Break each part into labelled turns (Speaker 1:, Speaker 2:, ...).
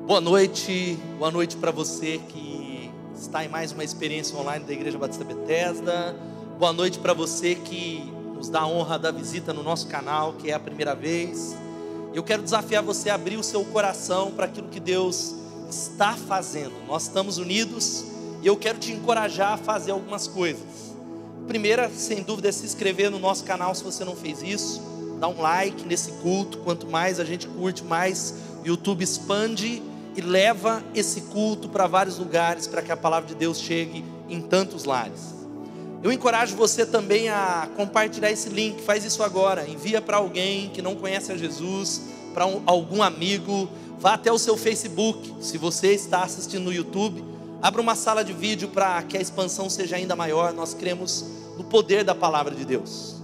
Speaker 1: Boa noite para você que está em mais uma experiência online da Igreja Batista Bethesda. Boa noite para você que nos dá a honra da visita no nosso canal, que é a primeira vez. Eu quero desafiar você a abrir o seu coração para aquilo que Deus está fazendo. Nós estamos unidos e eu quero te encorajar a fazer algumas coisas. Primeira, sem dúvida, é se inscrever no nosso canal se você não fez isso. Dá um like nesse culto. Quanto mais a gente curte, mais o YouTube expande e leva esse culto para vários lugares, para que a palavra de Deus chegue em tantos lares. Eu encorajo você também a compartilhar esse link. Faz isso agora, envia para alguém que não conhece a Jesus, para algum amigo. Vá até o seu Facebook. Se você está assistindo no YouTube, abra uma sala de vídeo para que a expansão seja ainda maior. Nós cremos no poder da palavra de Deus.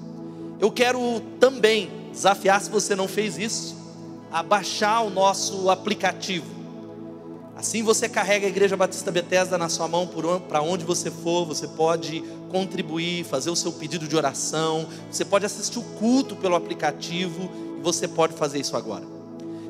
Speaker 1: Eu quero também desafiar, se você não fez isso, a baixar o nosso aplicativo. Assim você carrega a Igreja Batista Bethesda na sua mão, para onde você for. Você pode contribuir, fazer o seu pedido de oração. Você pode assistir o culto pelo aplicativo. E você pode fazer isso agora.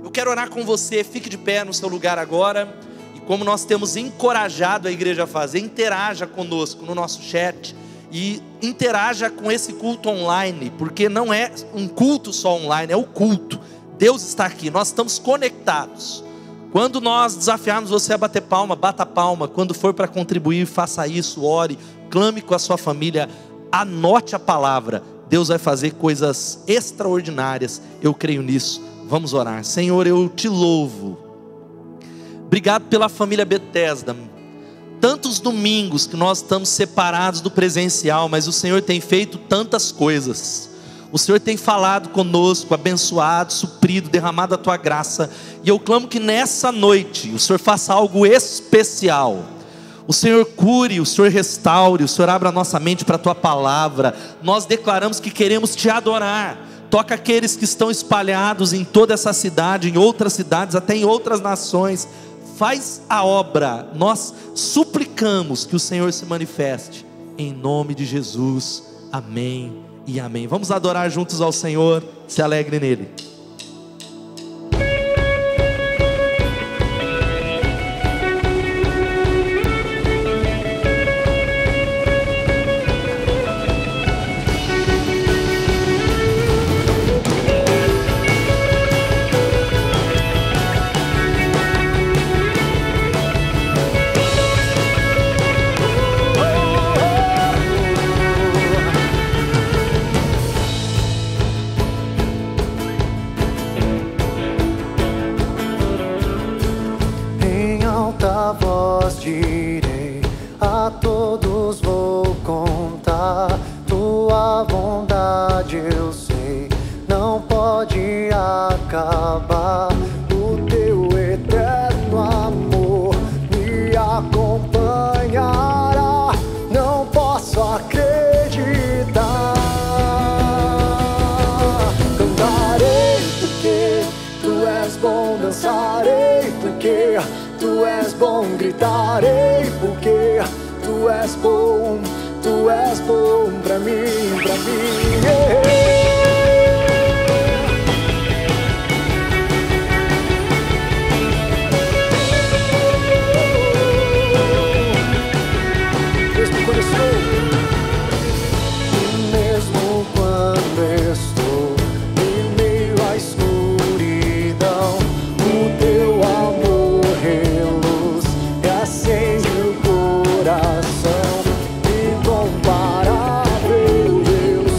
Speaker 1: Eu quero orar com você. Fique de pé no seu lugar agora. E como nós temos encorajado a igreja a fazer, interaja conosco no nosso chat. E interaja com esse culto online. Porque não é um culto só online, é o culto. Deus está aqui, nós estamos conectados. Quando nós desafiarmos você a bater palma, bata palma. Quando for para contribuir, faça isso, ore, clame com a sua família, anote a palavra. Deus vai fazer coisas extraordinárias, eu creio nisso. Vamos orar. Senhor, eu te louvo. Obrigado pela família Bethesda. Tantos domingos que nós estamos separados do presencial, mas o Senhor tem feito tantas coisas. O Senhor tem falado conosco, abençoado, suprido, derramado a tua graça. E eu clamo que nessa noite o Senhor faça algo especial. O Senhor cure, o Senhor restaure, o Senhor abra a nossa mente para a tua palavra. Nós declaramos que queremos te adorar. Toca aqueles que estão espalhados em toda essa cidade, em outras cidades, até em outras nações. Faz a obra. Nós suplicamos que o Senhor se manifeste. Em nome de Jesus. Amém e amém. Vamos adorar juntos ao Senhor. Se alegre nele.
Speaker 2: Direi a todos, vou contar tua bondade, eu sei, não pode acabar. O teu eterno amor me acompanhará, não posso acreditar. Cantarei porque tu és bom, dançarei porque tu és bom, gritarei porque tu és bom pra mim, pra mim. Mesmo quando estou em meio à escuridão, o teu amor reluz e acende o coração. Incomparável Deus,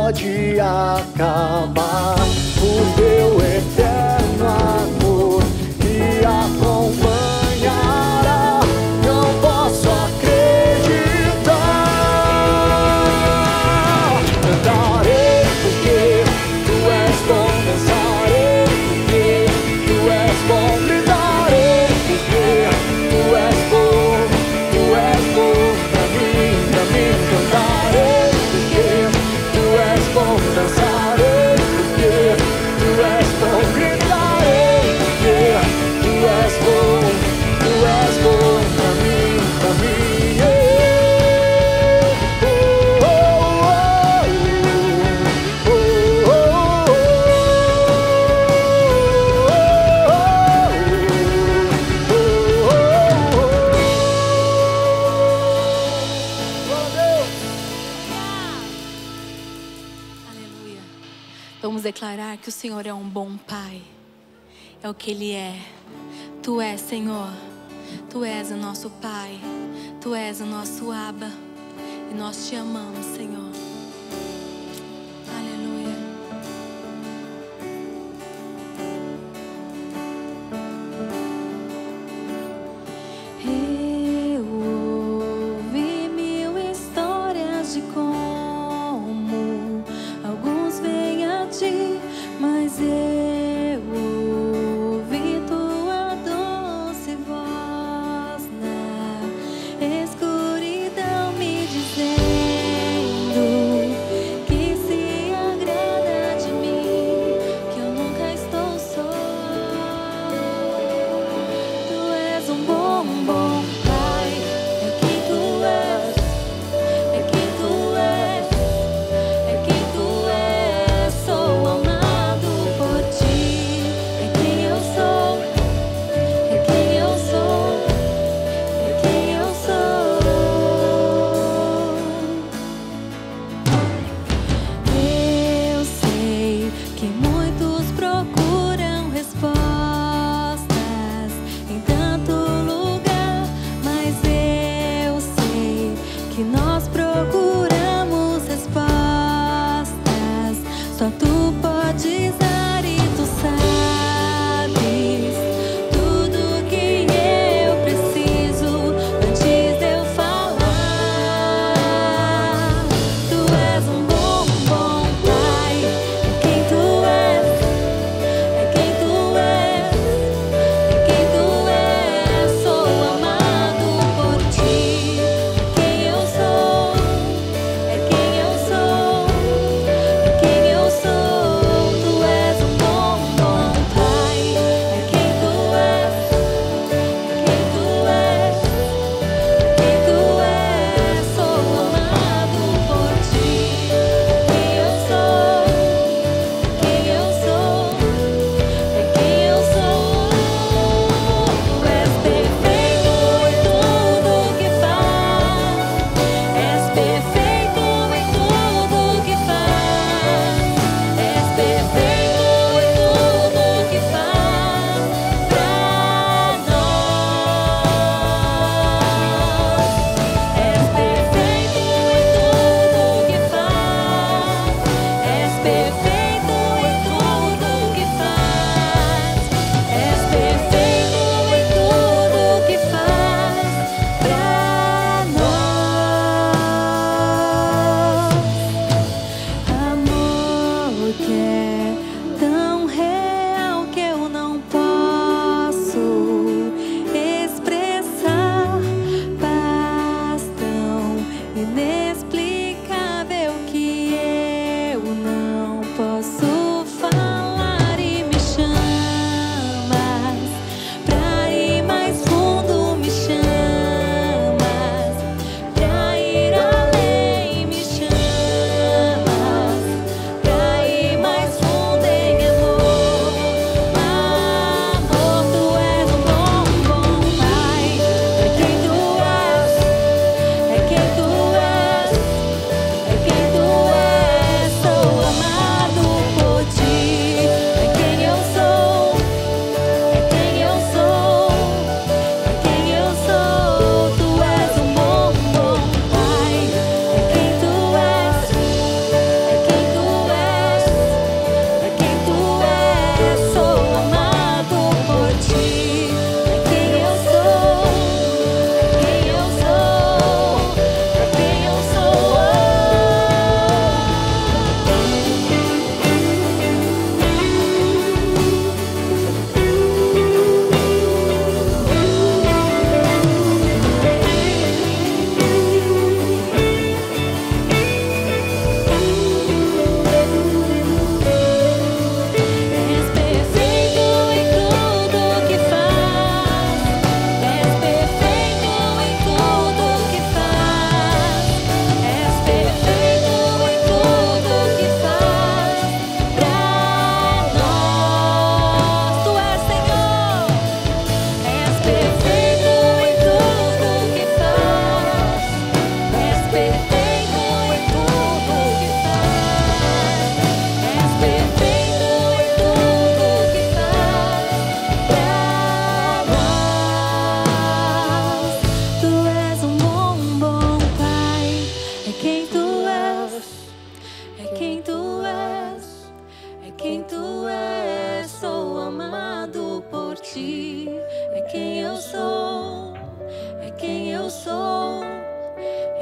Speaker 2: pode acabar. O teu eterno amor me acompanhará. Não posso acreditar. Cantarei porque tu és bom, dançarei porque tu és bom, gritarei porque tu és bom pra mim, cantarei porque tu és bom, dançarei porque tu és bom, gritarei porque tu és bom pra mim,
Speaker 3: Aleluia. Vamos declarar que o Senhor é um bom Pai. É o que Ele é. Tu és, Senhor. Tu és o nosso Pai. Tu és o nosso Abba. E nós te amamos, Senhor. Aleluia. Eu ouvi mil histórias de como alguns vêm a ti, mas eu ouvi tua doce voz na escuridão me dizendo: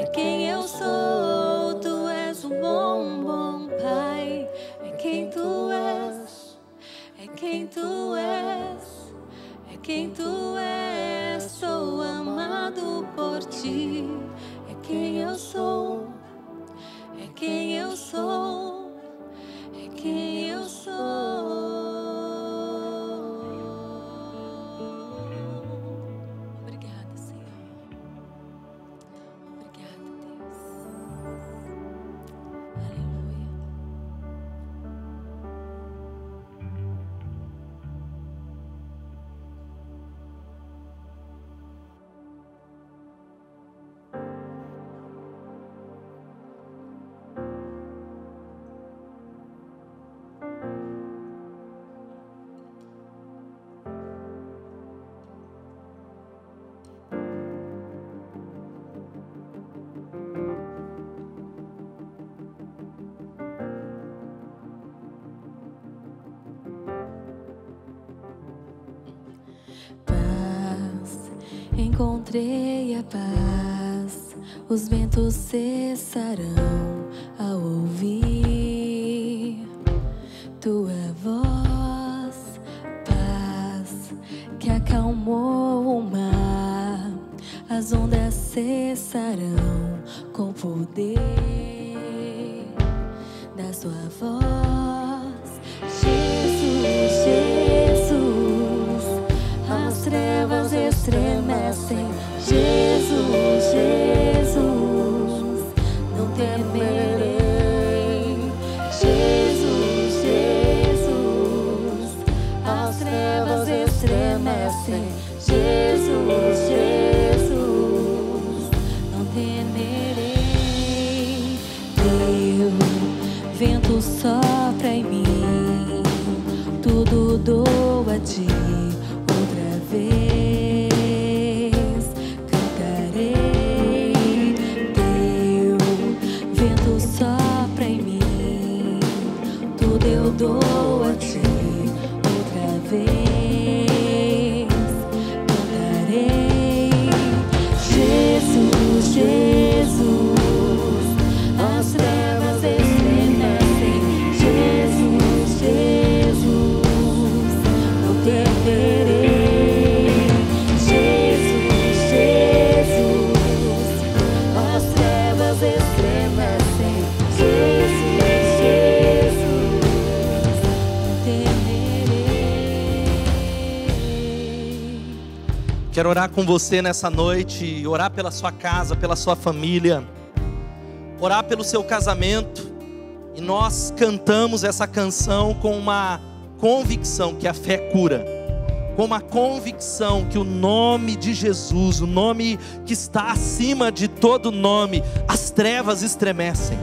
Speaker 3: é quem eu sou. Tu és um bom, bom Pai. É quem tu és, é quem tu és, é quem tu és. Sou amado por ti. É quem eu sou, é quem eu sou, é quem eu sou. Obrigada, Senhor. Obrigada, Deus. Aleluia. Paz, encontrei a paz, os ventos cessarão ao ouvir tua voz. Paz que acalmou o mar, as ondas cessarão com o poder da sua voz. Jesus, Jesus, as trevas estremecem. Jesus, Jesus, não temerei. Jesus, Jesus, as trevas estremecem. Jesus, Jesus, não temerei. Teu vento sopra em mim, tudo dou a ti. Outra vez cantarei. Teu vento sopra em mim, tudo eu dou a ti. Outra vez cantarei. Jesus, Jesus, as trevas estremecem. Jesus, Jesus, não temerei. Jesus, Jesus, as trevas estremecem. Jesus, Jesus, não temerei.
Speaker 1: Quero orar com você nessa noite, orar pela sua casa, pela sua família, orar pelo seu casamento. E nós cantamos essa canção com uma convicção que a fé cura, com uma convicção que o nome de Jesus, o nome que está acima de todo nome, as trevas estremecem,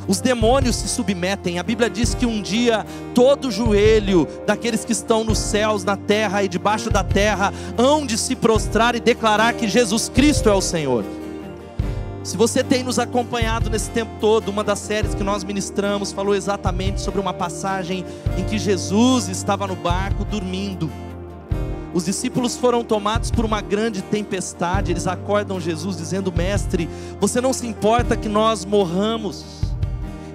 Speaker 1: os demônios se submetem. A Bíblia diz que um dia todo joelho daqueles que estão nos céus, na terra e debaixo da terra hão de se prostrar e declarar que Jesus Cristo é o Senhor. Se você tem nos acompanhado nesse tempo todo, uma das séries que nós ministramos falou exatamente sobre uma passagem em que Jesus estava no barco dormindo. Os discípulos foram tomados por uma grande tempestade. Eles acordam Jesus dizendo: Mestre, você não se importa que nós morramos?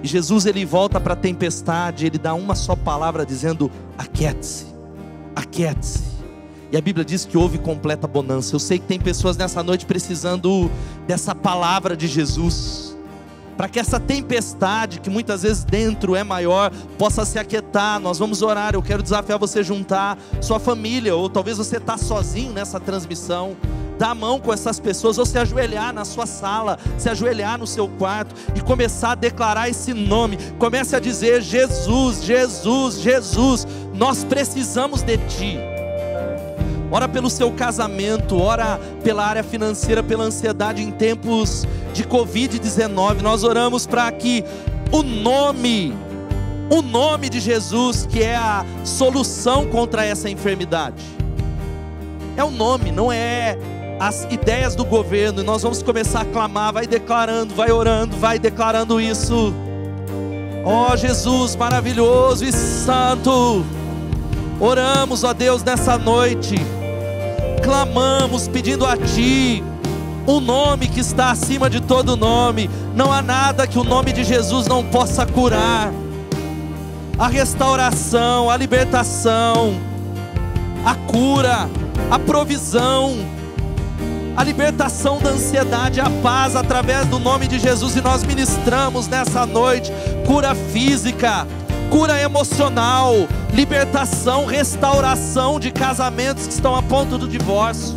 Speaker 1: E Jesus, ele volta para a tempestade, ele dá uma só palavra dizendo: aquiete-se, aquiete-se. E a Bíblia diz que houve completa bonança. Eu sei que tem pessoas nessa noite precisando dessa palavra de Jesus, para que essa tempestade, que muitas vezes dentro é maior, possa se aquietar. Nós vamos orar. Eu quero desafiar você a juntar sua família, ou talvez você está sozinho nessa transmissão. Dá a mão com essas pessoas, ou se ajoelhar na sua sala, se ajoelhar no seu quarto e começar a declarar esse nome. Comece a dizer: Jesus, Jesus, Jesus, nós precisamos de Ti. Ora pelo seu casamento, ora pela área financeira, pela ansiedade em tempos de Covid-19. Nós oramos para que o nome de Jesus, que é a solução contra essa enfermidade, é o nome, não é as ideias do governo. E nós vamos começar a clamar, vai declarando, vai orando, vai declarando isso. Ó Jesus maravilhoso e santo, oramos, ó Deus, nessa noite, clamamos pedindo a Ti o nome que está acima de todo nome. Não há nada que o nome de Jesus não possa curar. A restauração, a libertação, a cura, a provisão, a libertação da ansiedade, a paz através do nome de Jesus. E nós ministramos nessa noite cura física, cura emocional, libertação, restauração de casamentos que estão a ponto do divórcio,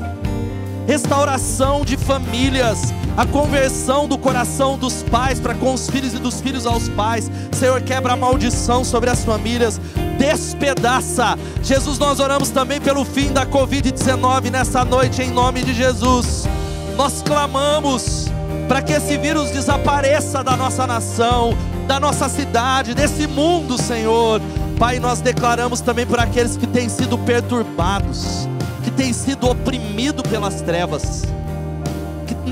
Speaker 1: restauração de famílias, a conversão do coração dos pais para com os filhos e dos filhos aos pais. Senhor, quebra a maldição sobre as famílias, despedaça. Jesus, nós oramos também pelo fim da Covid-19 nessa noite, em nome de Jesus. Nós clamamos para que esse vírus desapareça da nossa nação, da nossa cidade, desse mundo, Senhor. Pai, nós declaramos também por aqueles que têm sido perturbados, que têm sido oprimidos pelas trevas,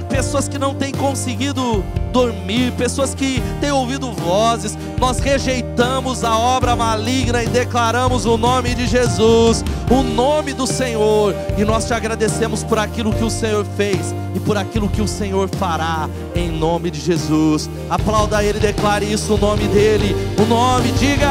Speaker 1: pessoas que não têm conseguido dormir, pessoas que têm ouvido vozes. Nós rejeitamos a obra maligna e declaramos o nome de Jesus, o nome do Senhor, e nós te agradecemos por aquilo que o Senhor fez e por aquilo que o Senhor fará, em nome de Jesus. Aplauda Ele, declare isso, o nome dEle, o nome, diga!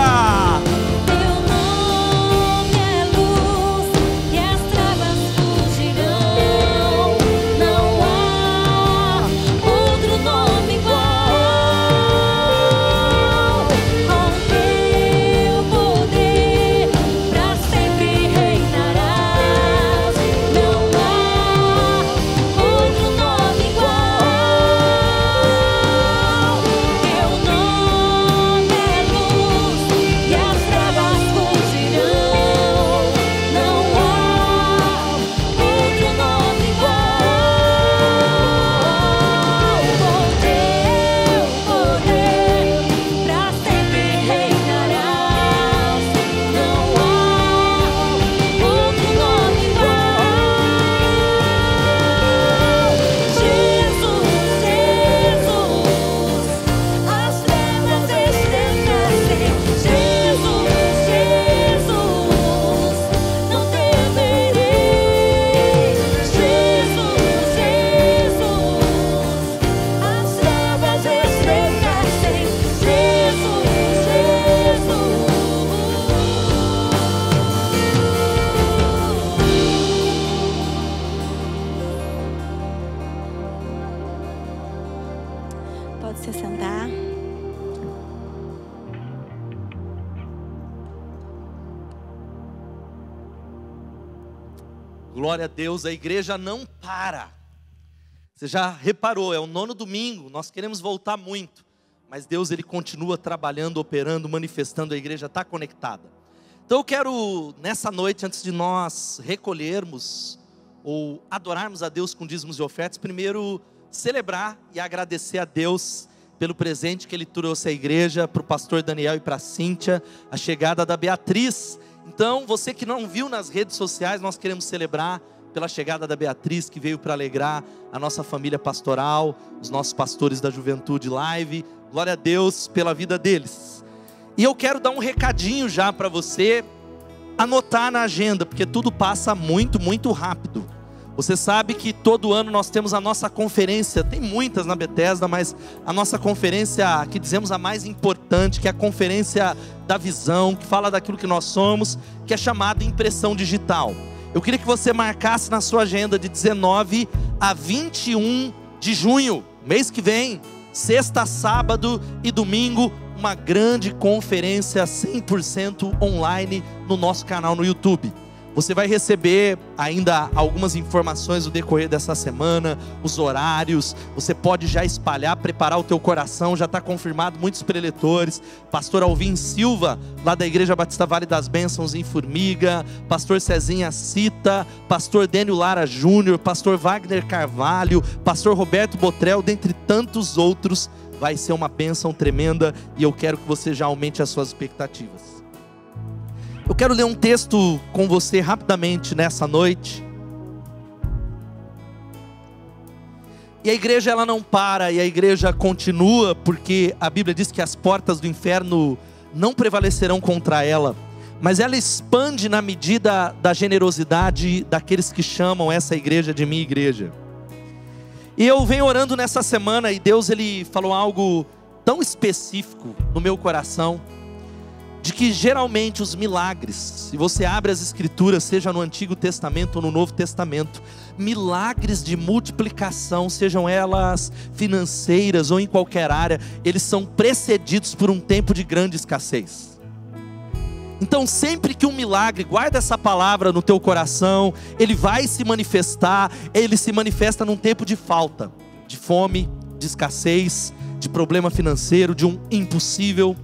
Speaker 3: Pode se sentar.
Speaker 1: Glória a Deus, a igreja não para. Você já reparou, é o 9º domingo, nós queremos voltar muito, mas Deus, Ele continua trabalhando, operando, manifestando, a igreja está conectada. Então eu quero, nessa noite, antes de nós recolhermos ou adorarmos a Deus com dízimos e ofertas, primeiro celebrar e agradecer a Deus pelo presente que Ele trouxe à igreja, para o pastor Daniel e para a Cíntia, a chegada da Beatriz. Então, você que não viu nas redes sociais, nós queremos celebrar pela chegada da Beatriz, que veio para alegrar a nossa família pastoral, os nossos pastores da Juventude Live. Glória a Deus pela vida deles. E eu quero dar um recadinho já para você anotar na agenda, porque tudo passa muito, muito rápido. Você sabe que todo ano nós temos a nossa conferência, tem muitas na Bethesda, mas a nossa conferência, que dizemos a mais importante, que é a conferência da visão, que fala daquilo que nós somos, que é chamada Impressão Digital. Eu queria que você marcasse na sua agenda de 19 a 21 de junho, mês que vem, sexta, sábado e domingo, uma grande conferência 100% online no nosso canal no YouTube. Você vai receber ainda algumas informações no decorrer dessa semana, os horários. Você pode já espalhar, preparar o teu coração. Já está confirmado muitos preletores. Pastor Alvin Silva, lá da Igreja Batista Vale das Bênçãos em Formiga. Pastor Cezinha Cita. Pastor Dênio Lara Júnior. Pastor Wagner Carvalho. Pastor Roberto Botrel, dentre tantos outros. Vai ser uma bênção tremenda e eu quero que você já aumente as suas expectativas. Eu quero ler um texto com você rapidamente nessa noite. E a igreja, ela não para, e a igreja continua, porque a Bíblia diz que as portas do inferno não prevalecerão contra ela, mas ela expande na medida da generosidade daqueles que chamam essa igreja de minha igreja. E eu venho orando nessa semana e Deus ele falou algo tão específico no meu coração, de que geralmente os milagres, se você abre as escrituras, seja no Antigo Testamento ou no Novo Testamento, milagres de multiplicação, sejam elas financeiras ou em qualquer área, eles são precedidos por um tempo de grande escassez. Então sempre que um milagre, guarda essa palavra no teu coração, ele vai se manifestar, ele se manifesta num tempo de falta, de fome, de escassez, de problema financeiro, de um impossível.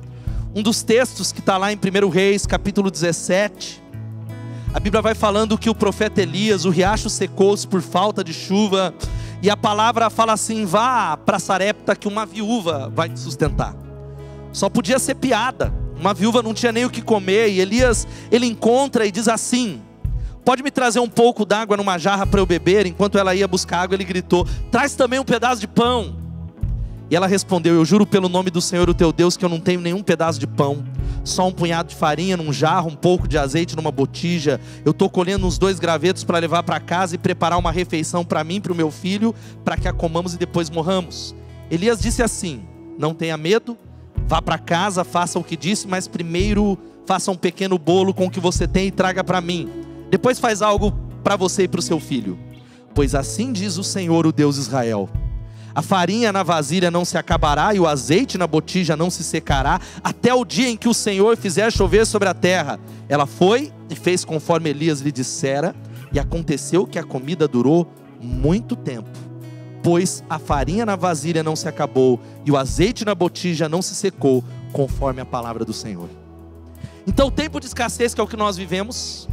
Speaker 1: Um dos textos que está lá em 1 Reis, capítulo 17, a Bíblia vai falando que o profeta Elias, o riacho secou-se por falta de chuva, e a palavra fala assim: vá para Sarepta que uma viúva vai te sustentar. Só podia ser piada, uma viúva não tinha nem o que comer, e Elias, ele encontra e diz assim: pode me trazer um pouco d'água numa jarra para eu beber? Enquanto ela ia buscar água, ele gritou: traz também um pedaço de pão. E ela respondeu: eu juro pelo nome do Senhor o teu Deus que eu não tenho nenhum pedaço de pão, só um punhado de farinha num jarro, um pouco de azeite numa botija. Eu estou colhendo uns 2 gravetos para levar para casa e preparar uma refeição para mim e para o meu filho, para que a comamos e depois morramos. Elias disse assim: não tenha medo, vá para casa, faça o que disse, mas primeiro faça um pequeno bolo com o que você tem e traga para mim. Depois faz algo para você e para o seu filho. Pois assim diz o Senhor, o Deus de Israel: a farinha na vasilha não se acabará e o azeite na botija não se secará, até o dia em que o Senhor fizer chover sobre a terra. Ela foi e fez conforme Elias lhe dissera, e aconteceu que a comida durou muito tempo, pois a farinha na vasilha não se acabou e o azeite na botija não se secou, conforme a palavra do Senhor. Então o tempo de escassez, que é o que nós vivemos,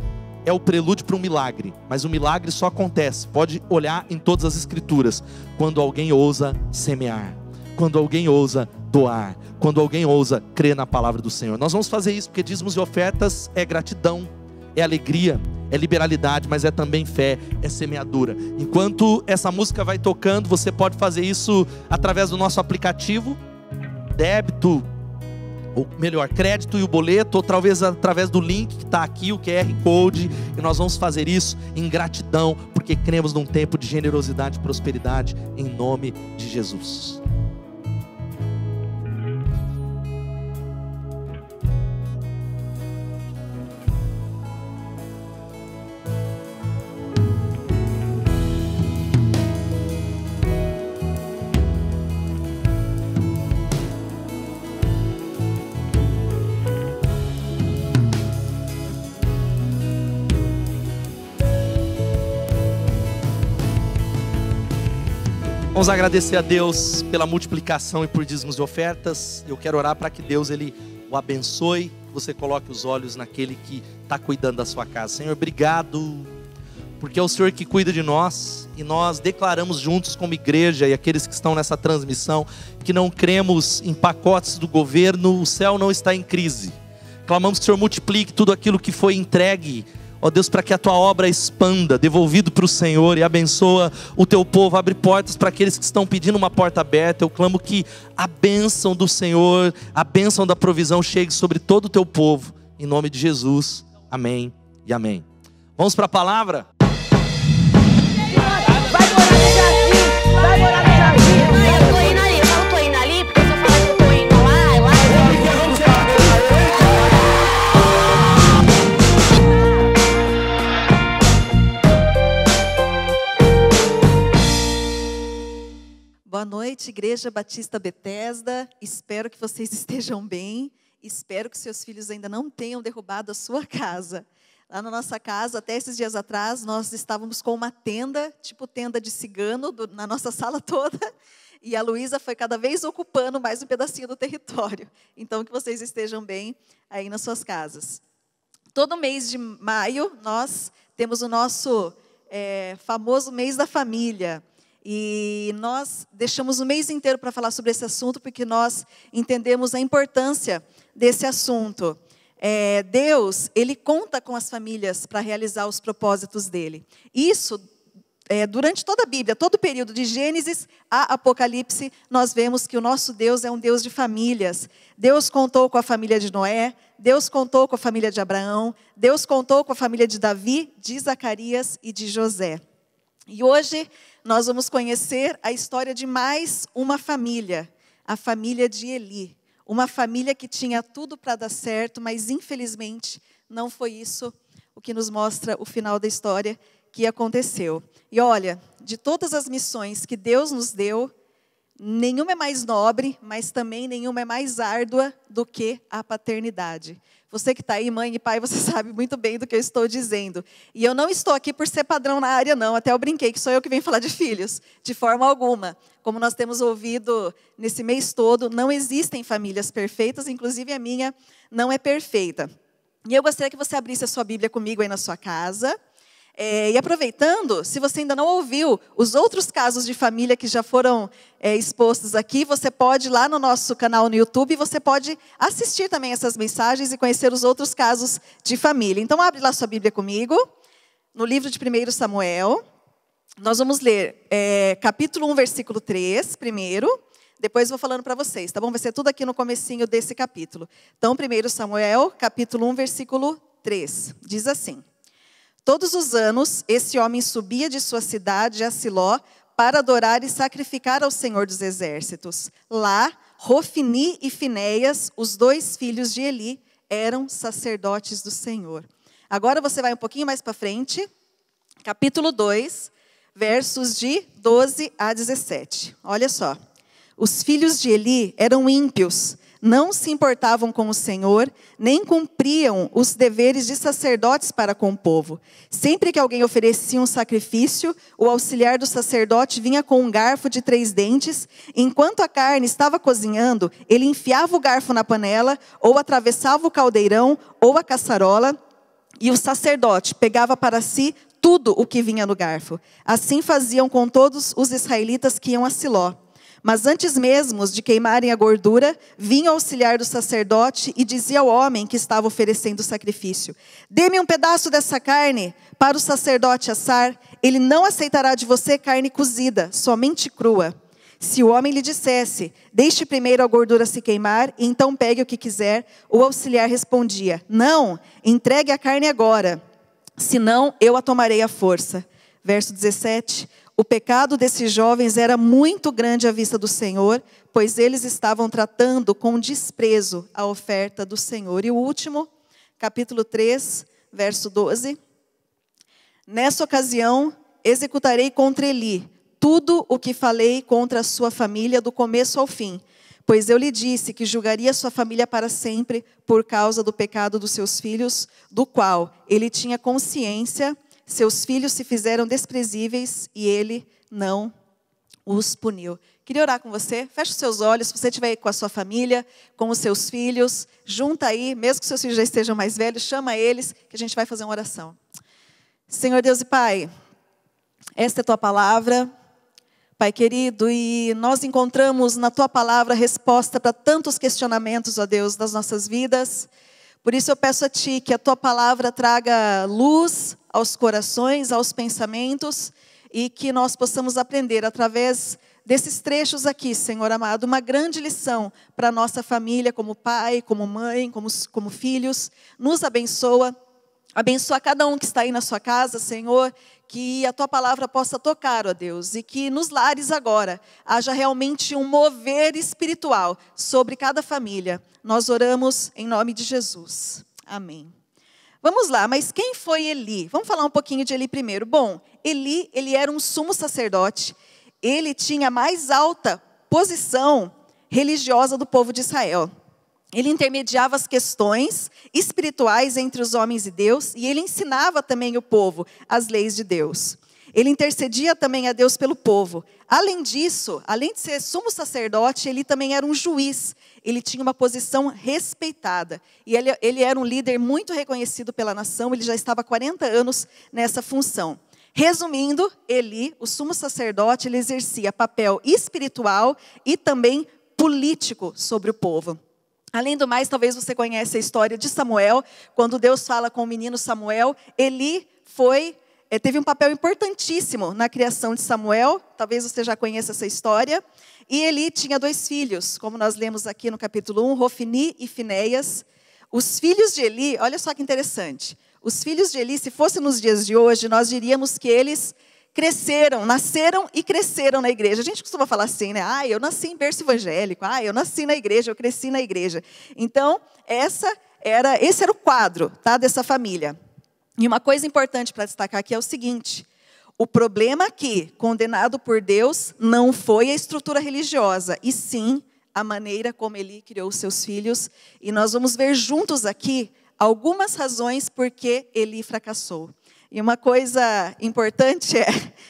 Speaker 1: é o prelúdio para um milagre. Mas o milagre só acontece, pode olhar em todas as escrituras, quando alguém ousa semear, quando alguém ousa doar, quando alguém ousa crer na palavra do Senhor. Nós vamos fazer isso porque dízimos e ofertas é gratidão, é alegria, é liberalidade, mas é também fé, é semeadura. Enquanto essa música vai tocando, você pode fazer isso através do nosso aplicativo, débito, ou melhor, crédito e o boleto, ou talvez através do link que está aqui, o QR Code, e nós vamos fazer isso em gratidão, porque cremos num tempo de generosidade e prosperidade, em nome de Jesus. Vamos agradecer a Deus pela multiplicação e por dízimos e ofertas. Eu quero orar para que Deus ele o abençoe, que você coloque os olhos naquele que está cuidando da sua casa. Senhor, obrigado, porque é o Senhor que cuida de nós, e nós declaramos juntos como igreja e aqueles que estão nessa transmissão, que não cremos em pacotes do governo. O céu não está em crise. Clamamos que o Senhor multiplique tudo aquilo que foi entregue, ó Deus, para que a tua obra expanda, devolvido para o Senhor, e abençoa o teu povo. Abre portas para aqueles que estão pedindo uma porta aberta. Eu clamo que a bênção do Senhor, a bênção da provisão chegue sobre todo o teu povo, em nome de Jesus, amém e amém. Vamos para a palavra?
Speaker 2: Vai morar no jardim, vai morar no jardim.
Speaker 4: Eu tô indo ali, eu não tô indo ali, porque se eu falar que eu tô indo lá
Speaker 5: Boa noite, Igreja Batista Bethesda. Espero que vocês estejam bem. Espero que seus filhos ainda não tenham derrubado a sua casa. Lá na nossa casa, até esses dias atrás, nós estávamos com uma tenda, tipo tenda de cigano, na nossa sala toda. E a Luísa foi cada vez ocupando mais um pedacinho do território. Então, que vocês estejam bem aí nas suas casas. Todo mês de maio, nós temos o nosso famoso mês da família. E nós deixamos o mês inteiro para falar sobre esse assunto, porque nós entendemos a importância desse assunto. Deus, Ele conta com as famílias para realizar os propósitos dEle. Isso, durante toda a Bíblia, todo o período de Gênesis a Apocalipse, nós vemos que o nosso Deus é um Deus de famílias. Deus contou com a família de Noé, Deus contou com a família de Abraão, Deus contou com a família de Davi, de Zacarias e de José. E hoje nós vamos conhecer a história de mais uma família, a família de Eli. Uma família que tinha tudo para dar certo, mas infelizmente não foi isso o que nos mostra o final da história que aconteceu. E olha, de todas as missões que Deus nos deu, nenhuma é mais nobre, mas também nenhuma é mais árdua do que a paternidade. Você que está aí, mãe e pai, você sabe muito bem do que eu estou dizendo. E eu não estou aqui por ser padrão na área, não. Até eu brinquei que sou eu que venho falar de filhos, de forma alguma. Como nós temos ouvido nesse mês todo, não existem famílias perfeitas, inclusive a minha não é perfeita. E eu gostaria que você abrisse a sua Bíblia comigo aí na sua casa. E aproveitando, se você ainda não ouviu os outros casos de família que já foram expostos aqui, você pode ir lá no nosso canal no YouTube, você pode assistir também essas mensagens e conhecer os outros casos de família. Então, abre lá sua Bíblia comigo, no livro de 1 Samuel. Nós vamos ler capítulo 1, versículo 3, primeiro. Depois vou falando para vocês, tá bom? Vai ser tudo aqui no comecinho desse capítulo. Então, 1 Samuel, capítulo 1, versículo 3. Diz assim: Todos os anos, esse homem subia de sua cidade a Siló para adorar e sacrificar ao Senhor dos Exércitos. Lá, Rofni e Finéias, os 2 filhos de Eli, eram sacerdotes do Senhor. Agora você vai um pouquinho mais para frente, capítulo 2, versos de 12 a 17. Olha só. Os filhos de Eli eram ímpios, não se importavam com o Senhor, nem cumpriam os deveres de sacerdotes para com o povo. Sempre que alguém oferecia um sacrifício, o auxiliar do sacerdote vinha com um garfo de 3 dentes. Enquanto a carne estava cozinhando, ele enfiava o garfo na panela, ou atravessava o caldeirão, ou a caçarola, e o sacerdote pegava para si tudo o que vinha no garfo. Assim faziam com todos os israelitas que iam a Siló. Mas antes mesmo de queimarem a gordura, vinha o auxiliar do sacerdote e dizia ao homem que estava oferecendo o sacrifício: dê-me um pedaço dessa carne para o sacerdote assar. Ele não aceitará de você carne cozida, somente crua. Se o homem lhe dissesse: deixe primeiro a gordura se queimar, e então pegue o que quiser, o auxiliar respondia: não, entregue a carne agora, senão eu a tomarei à força. Verso 17. O pecado desses jovens era muito grande à vista do Senhor, pois eles estavam tratando com desprezo a oferta do Senhor. E o último, capítulo 3, verso 12. Nessa ocasião, executarei contra Eli tudo o que falei contra a sua família do começo ao fim, pois eu lhe disse que julgaria sua família para sempre por causa do pecado dos seus filhos, do qual ele tinha consciência. Seus filhos se fizeram desprezíveis e ele não os puniu. Queria orar com você. Feche os seus olhos. Se você estiver aí com a sua família, com os seus filhos, junta aí, mesmo que seus filhos já estejam mais velhos, chama eles, que a gente vai fazer uma oração. Senhor Deus e Pai, esta é a Tua palavra, Pai querido, e nós encontramos na Tua palavra resposta para tantos questionamentos, ó Deus, das nossas vidas. Por isso eu peço a Ti que a Tua palavra traga luz aos corações, aos pensamentos, e que nós possamos aprender através desses trechos aqui, Senhor amado, uma grande lição para a nossa família, como pai, como mãe, como filhos. Nos abençoa, abençoa cada um que está aí na sua casa, Senhor, que a Tua palavra possa tocar, ó Deus, e que nos lares agora haja realmente um mover espiritual sobre cada família. Nós oramos em nome de Jesus. Amém. Vamos lá, mas quem foi Eli? Vamos falar um pouquinho de Eli primeiro. Bom, Eli, ele era um sumo sacerdote. Ele tinha a mais alta posição religiosa do povo de Israel. Ele intermediava as questões espirituais entre os homens e Deus, e ele ensinava também o povo as leis de Deus. Ele intercedia também a Deus pelo povo. Além disso, além de ser sumo sacerdote, ele também era um juiz. Ele tinha uma posição respeitada. E ele era um líder muito reconhecido pela nação. Ele já estava há 40 anos nessa função. Resumindo, Eli, o sumo sacerdote, ele exercia papel espiritual e também político sobre o povo. Além do mais, talvez você conheça a história de Samuel. Quando Deus fala com o menino Samuel, Eli teve um papel importantíssimo na criação de Samuel. Talvez você já conheça essa história. E Eli tinha 2 filhos, como nós lemos aqui no capítulo 1, Rofni e Finéias. Os filhos de Eli, olha só que interessante. Os filhos de Eli, se fosse nos dias de hoje, nós diríamos que eles nasceram e cresceram na igreja. A gente costuma falar assim, né? Eu nasci em berço evangélico. Eu nasci na igreja, eu cresci na igreja. Então, esse era o quadro, tá, dessa família. E uma coisa importante para destacar aqui é o seguinte: o problema aqui, condenado por Deus, não foi a estrutura religiosa, e sim a maneira como Eli criou os seus filhos. E nós vamos ver juntos aqui algumas razões por que Eli fracassou. E uma coisa importante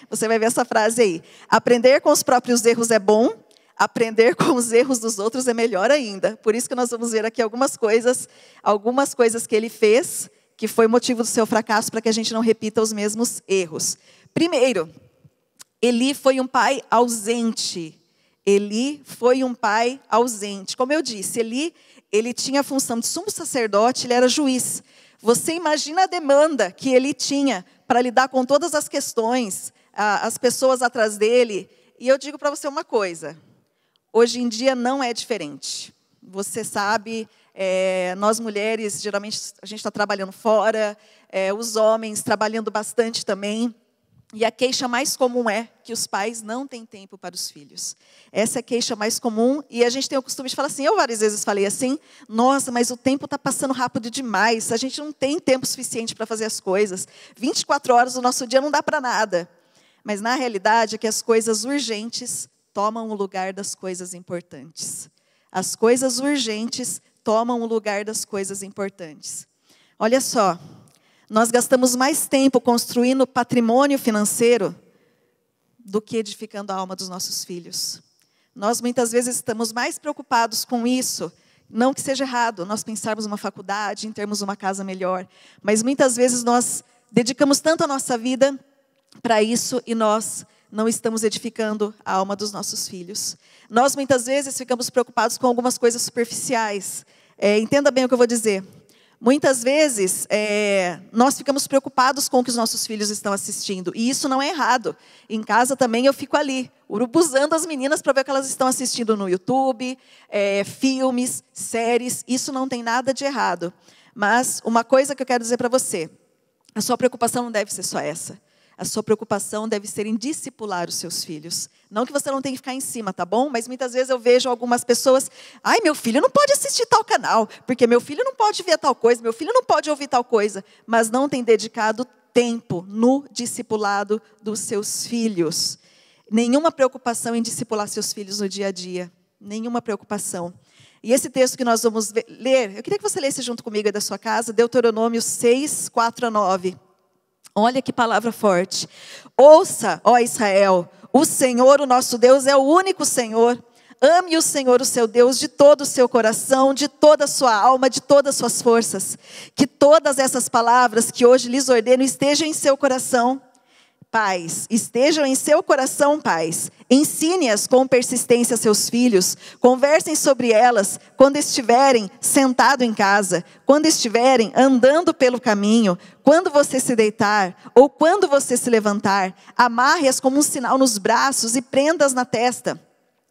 Speaker 5: você vai ver essa frase aí: aprender com os próprios erros é bom, aprender com os erros dos outros é melhor ainda. Por isso que nós vamos ver aqui algumas coisas que ele fez, que foi motivo do seu fracasso, para que a gente não repita os mesmos erros. Primeiro, Eli foi um pai ausente. Eli foi um pai ausente. Como eu disse, ele tinha a função de sumo sacerdote, ele era juiz. Você imagina a demanda que ele tinha para lidar com todas as questões, as pessoas atrás dele. E eu digo para você uma coisa: hoje em dia não é diferente. Você sabe, nós mulheres, geralmente a gente está trabalhando fora, os homens trabalhando bastante também. E a queixa mais comum é que os pais não têm tempo para os filhos. Essa é a queixa mais comum, e a gente tem o costume de falar assim, eu várias vezes falei assim: nossa, mas o tempo está passando rápido demais, a gente não tem tempo suficiente para fazer as coisas. 24 horas do nosso dia não dá para nada. Mas na realidade é que as coisas urgentes tomam o lugar das coisas importantes. As coisas urgentes tomam o lugar das coisas importantes. Olha só. Nós gastamos mais tempo construindo patrimônio financeiro do que edificando a alma dos nossos filhos. Nós muitas vezes estamos mais preocupados com isso. Não que seja errado nós pensarmos numa faculdade, em termos uma casa melhor. Mas muitas vezes nós dedicamos tanto a nossa vida para isso e nós não estamos edificando a alma dos nossos filhos. Nós muitas vezes ficamos preocupados com algumas coisas superficiais. Entenda bem o que eu vou dizer. Muitas vezes, nós ficamos preocupados com o que os nossos filhos estão assistindo. E isso não é errado. Em casa também eu fico ali, urubuzando as meninas para ver o que elas estão assistindo no YouTube, filmes, séries. Isso não tem nada de errado. Mas uma coisa que eu quero dizer para você: a sua preocupação não deve ser só essa. A sua preocupação deve ser em discipular os seus filhos. Não que você não tenha que ficar em cima, tá bom? Mas muitas vezes eu vejo algumas pessoas: meu filho não pode assistir tal canal, porque meu filho não pode ver tal coisa, meu filho não pode ouvir tal coisa. Mas não tem dedicado tempo no discipulado dos seus filhos. Nenhuma preocupação em discipular seus filhos no dia a dia. Nenhuma preocupação. E esse texto que nós vamos ler, eu queria que você lesse junto comigo aí da sua casa, Deuteronômio 6, 4-9. Olha que palavra forte. Ouça, ó Israel, o Senhor, o nosso Deus, é o único Senhor. Ame o Senhor, o seu Deus, de todo o seu coração, de toda a sua alma, de todas as suas forças. Que todas essas palavras que hoje lhes ordeno estejam em seu coração. Pais, estejam em seu coração, pais. Ensine-as com persistência a seus filhos. Conversem sobre elas quando estiverem sentado em casa, quando estiverem andando pelo caminho, quando você se deitar ou quando você se levantar. Amarre-as como um sinal nos braços e prenda-as na testa.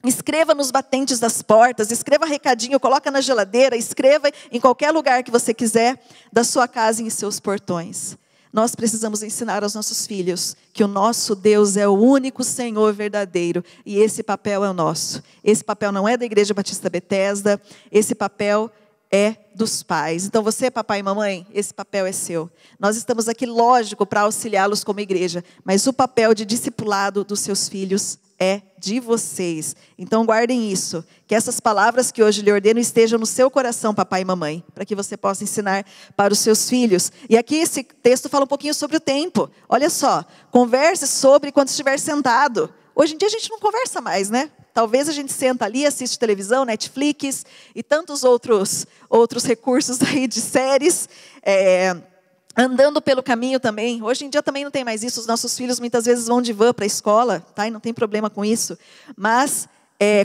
Speaker 5: Escreva nos batentes das portas, escreva recadinho, coloca na geladeira, escreva em qualquer lugar que você quiser da sua casa e em seus portões. Nós precisamos ensinar aos nossos filhos que o nosso Deus é o único Senhor verdadeiro. E esse papel é o nosso. Esse papel não é da Igreja Batista Betesda. Esse papel é dos pais. Então você, papai e mamãe, esse papel é seu. Nós estamos aqui, lógico, para auxiliá-los como igreja. Mas o papel de discipulado dos seus filhos é de vocês. Então guardem isso, que essas palavras que hoje lhe ordeno estejam no seu coração, papai e mamãe, para que você possa ensinar para os seus filhos. E aqui esse texto fala um pouquinho sobre o tempo. Olha só, converse sobre quando estiver sentado. Hoje em dia a gente não conversa mais, né? Talvez a gente senta ali, assiste televisão, Netflix e tantos outros recursos aí de séries, andando pelo caminho também. Hoje em dia também não tem mais isso. Os nossos filhos muitas vezes vão de van para a escola, tá? E não tem problema com isso. Mas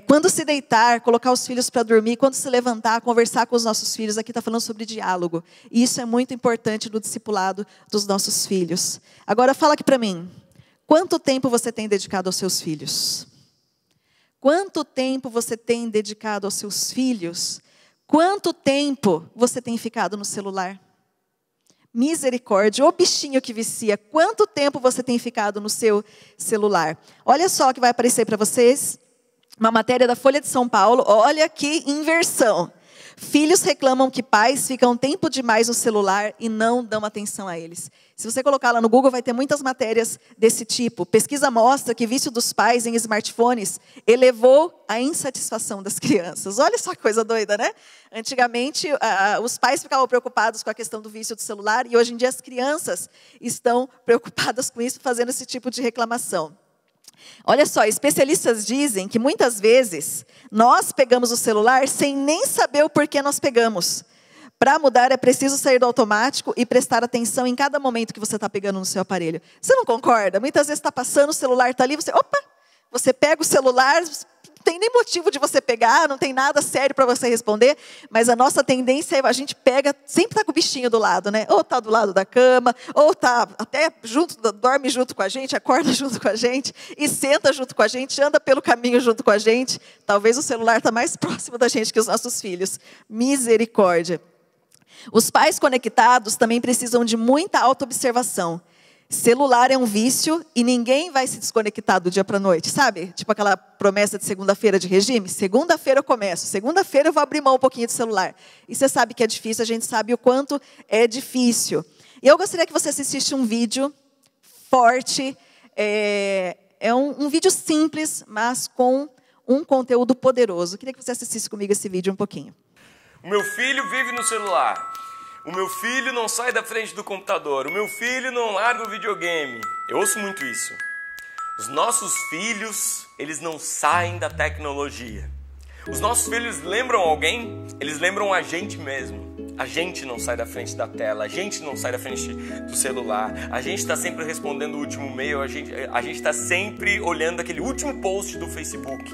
Speaker 5: quando se deitar, colocar os filhos para dormir, quando se levantar, conversar com os nossos filhos, aqui está falando sobre diálogo. E isso é muito importante no discipulado dos nossos filhos. Agora fala aqui para mim, quanto tempo você tem dedicado aos seus filhos? Quanto tempo você tem dedicado aos seus filhos? Quanto tempo você tem ficado no celular? Misericórdia, o bichinho que vicia. Quanto tempo você tem ficado no seu celular? Olha só o que vai aparecer para vocês. Uma matéria da Folha de São Paulo. Olha que inversão. Filhos reclamam que pais ficam tempo demais no celular e não dão atenção a eles. Se você colocar lá no Google, vai ter muitas matérias desse tipo. Pesquisa mostra que o vício dos pais em smartphones elevou a insatisfação das crianças. Olha só que coisa doida, né? Antigamente, os pais ficavam preocupados com a questão do vício do celular e hoje em dia as crianças estão preocupadas com isso, fazendo esse tipo de reclamação. Olha só, especialistas dizem que muitas vezes nós pegamos o celular sem nem saber o porquê nós pegamos. Para mudar é preciso sair do automático e prestar atenção em cada momento que você está pegando no seu aparelho. Você não concorda? Muitas vezes está passando, o celular está ali, você pega o celular, não tem nem motivo de você pegar, não tem nada sério para você responder, mas a nossa tendência é a gente pega, sempre está com o bichinho do lado, né? Ou está do lado da cama, ou está até junto, dorme junto com a gente, acorda junto com a gente, e senta junto com a gente, anda pelo caminho junto com a gente. Talvez o celular está mais próximo da gente que os nossos filhos. Misericórdia. Os pais conectados também precisam de muita autoobservação. Celular é um vício e ninguém vai se desconectar do dia para a noite, sabe? Tipo aquela promessa de segunda-feira de regime. Segunda-feira eu começo, segunda-feira eu vou abrir mão um pouquinho do celular. E você sabe que é difícil, a gente sabe o quanto é difícil. E eu gostaria que você assistisse um vídeo forte. É um vídeo simples, mas com um conteúdo poderoso. Eu queria que você assistisse comigo esse vídeo um pouquinho.
Speaker 6: O meu filho vive no celular. O meu filho não sai da frente do computador. O meu filho não larga o videogame. Eu ouço muito isso. Os nossos filhos, eles não saem da tecnologia. Os nossos filhos lembram alguém? Eles lembram a gente mesmo. A gente não sai da frente da tela, a gente não sai da frente do celular, a gente está sempre respondendo o último e-mail, a gente está sempre olhando aquele último post do Facebook.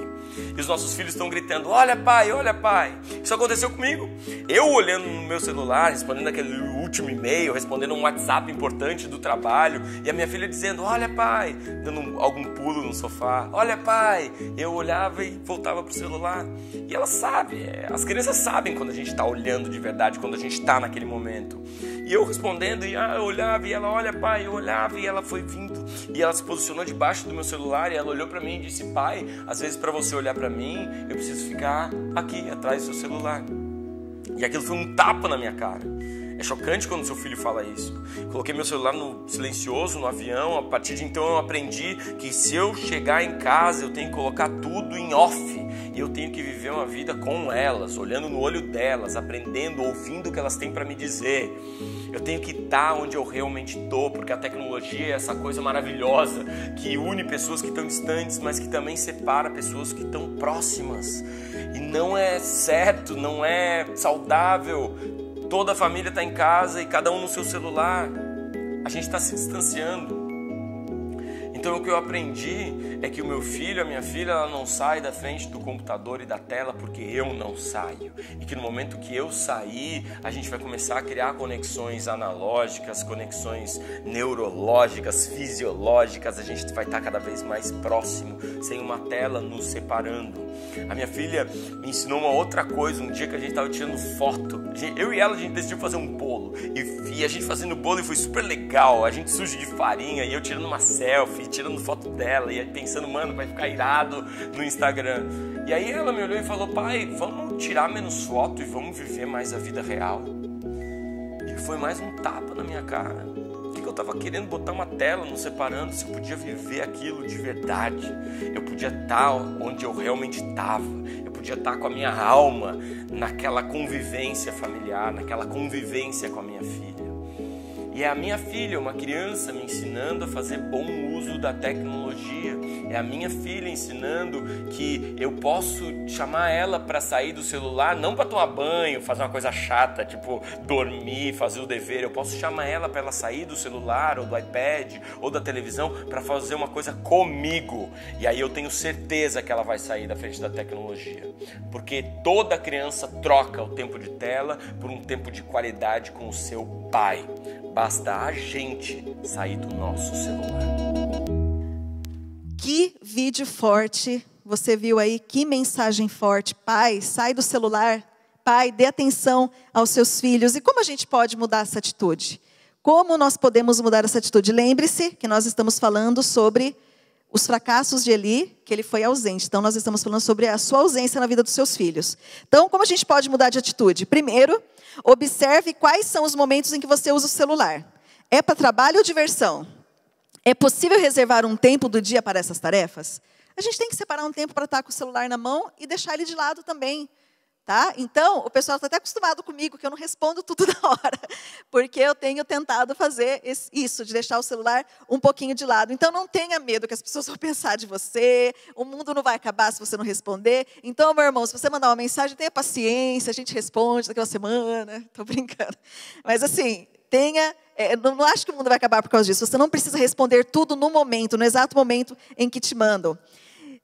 Speaker 6: E os nossos filhos estão gritando, olha pai, olha pai. Isso aconteceu comigo. Eu olhando no meu celular, respondendo aquele último e-mail, respondendo um WhatsApp importante do trabalho, e a minha filha dizendo, olha pai, dando algum pulo no sofá, olha pai. Eu olhava e voltava para o celular. E ela sabe, as crianças sabem quando a gente está olhando de verdade, quando a gente está naquele momento. E eu respondendo, e eu olhava, e ela, olha pai, eu olhava, e ela foi vindo. E ela se posicionou debaixo do meu celular, e ela olhou para mim e disse, pai, às vezes para você olhar para mim, eu preciso ficar aqui, atrás do seu celular. E aquilo foi um tapa na minha cara. É chocante quando seu filho fala isso. Coloquei meu celular no silencioso, no avião. A partir de então eu aprendi que se eu chegar em casa, eu tenho que colocar tudo em off. E eu tenho que viver uma vida com elas, olhando no olho delas, aprendendo, ouvindo o que elas têm para me dizer. Eu tenho que estar onde eu realmente estou, porque a tecnologia é essa coisa maravilhosa que une pessoas que estão distantes, mas que também separa pessoas que estão próximas. E não é certo, não é saudável. Toda a família está em casa e cada um no seu celular. A gente está se distanciando. Então o que eu aprendi é que o meu filho, a minha filha, ela não sai da frente do computador e da tela porque eu não saio. E que no momento que eu sair, a gente vai começar a criar conexões analógicas, conexões neurológicas, fisiológicas. A gente vai estar cada vez mais próximo, sem uma tela nos separando. A minha filha me ensinou uma outra coisa, um dia que a gente estava tirando foto. Eu e ela, a gente decidiu fazer um bolo. E a gente fazendo o bolo e foi super legal. A gente sujo de farinha e eu tirando uma selfie, tirando foto dela e pensando, mano, vai ficar irado no Instagram. E aí ela me olhou e falou, pai, vamos tirar menos foto e vamos viver mais a vida real. E foi mais um tapa na minha cara. Eu estava querendo botar uma tela nos separando, se eu podia viver aquilo de verdade. Eu podia estar onde eu realmente estava. Eu podia estar com a minha alma naquela convivência familiar, naquela convivência com a minha filha. E é a minha filha, uma criança, me ensinando a fazer bom uso da tecnologia. É a minha filha ensinando que eu posso chamar ela para sair do celular, não para tomar banho, fazer uma coisa chata, tipo dormir, fazer o dever. Eu posso chamar ela para ela sair do celular, ou do iPad, ou da televisão, para fazer uma coisa comigo. E aí eu tenho certeza que ela vai sair da frente da tecnologia. Porque toda criança troca o tempo de tela por um tempo de qualidade com o seu pai. Basta a gente sair do nosso celular.
Speaker 5: Que vídeo forte você viu aí, que mensagem forte. Pai, sai do celular. Pai, dê atenção aos seus filhos. E como a gente pode mudar essa atitude? Como nós podemos mudar essa atitude? Lembre-se que nós estamos falando sobre os fracassos de Eli, que ele foi ausente. Então, nós estamos falando sobre a sua ausência na vida dos seus filhos. Então, como a gente pode mudar de atitude? Primeiro, observe quais são os momentos em que você usa o celular. É para trabalho ou diversão? É possível reservar um tempo do dia para essas tarefas? A gente tem que separar um tempo para estar com o celular na mão e deixar ele de lado também. Tá? Então, o pessoal está até acostumado comigo, que eu não respondo tudo na hora, porque eu tenho tentado fazer isso, de deixar o celular um pouquinho de lado. Então, não tenha medo que as pessoas vão pensar de você, o mundo não vai acabar se você não responder. Então, meu irmão, se você mandar uma mensagem, tenha paciência, a gente responde daqui a uma semana, estou brincando. Mas assim, não acho que o mundo vai acabar por causa disso. Você não precisa responder tudo no momento, no exato momento em que te mandam.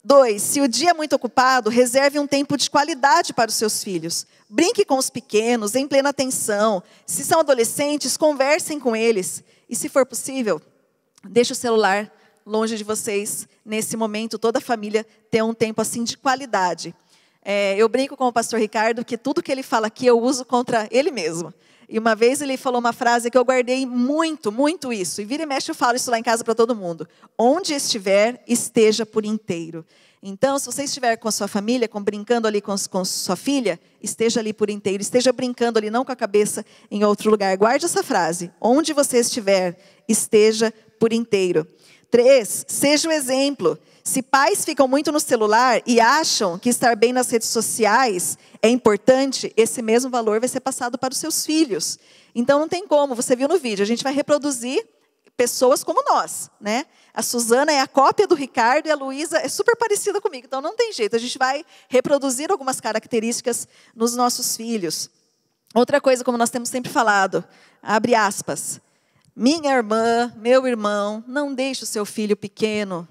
Speaker 5: 2, se o dia é muito ocupado, reserve um tempo de qualidade para os seus filhos. Brinque com os pequenos, em plena atenção. Se são adolescentes, conversem com eles. E se for possível, deixe o celular longe de vocês. Nesse momento, toda a família tem um tempo assim de qualidade. Eu brinco com o pastor Ricardo que tudo que ele fala aqui eu uso contra ele mesmo. E uma vez ele falou uma frase que eu guardei muito, muito isso. E vira e mexe eu falo isso lá em casa para todo mundo. Onde estiver, esteja por inteiro. Então, se você estiver com a sua família, brincando ali com sua filha, esteja ali por inteiro. Esteja brincando ali, não com a cabeça em outro lugar. Guarde essa frase. Onde você estiver, esteja por inteiro. 3, seja o exemplo. Se pais ficam muito no celular e acham que estar bem nas redes sociais é importante, esse mesmo valor vai ser passado para os seus filhos. Então, não tem como, você viu no vídeo, a gente vai reproduzir pessoas como nós, né? A Suzana é a cópia do Ricardo e a Luísa é super parecida comigo. Então, não tem jeito, a gente vai reproduzir algumas características nos nossos filhos. Outra coisa, como nós temos sempre falado, abre aspas, minha irmã, meu irmão, não deixe o seu filho pequeno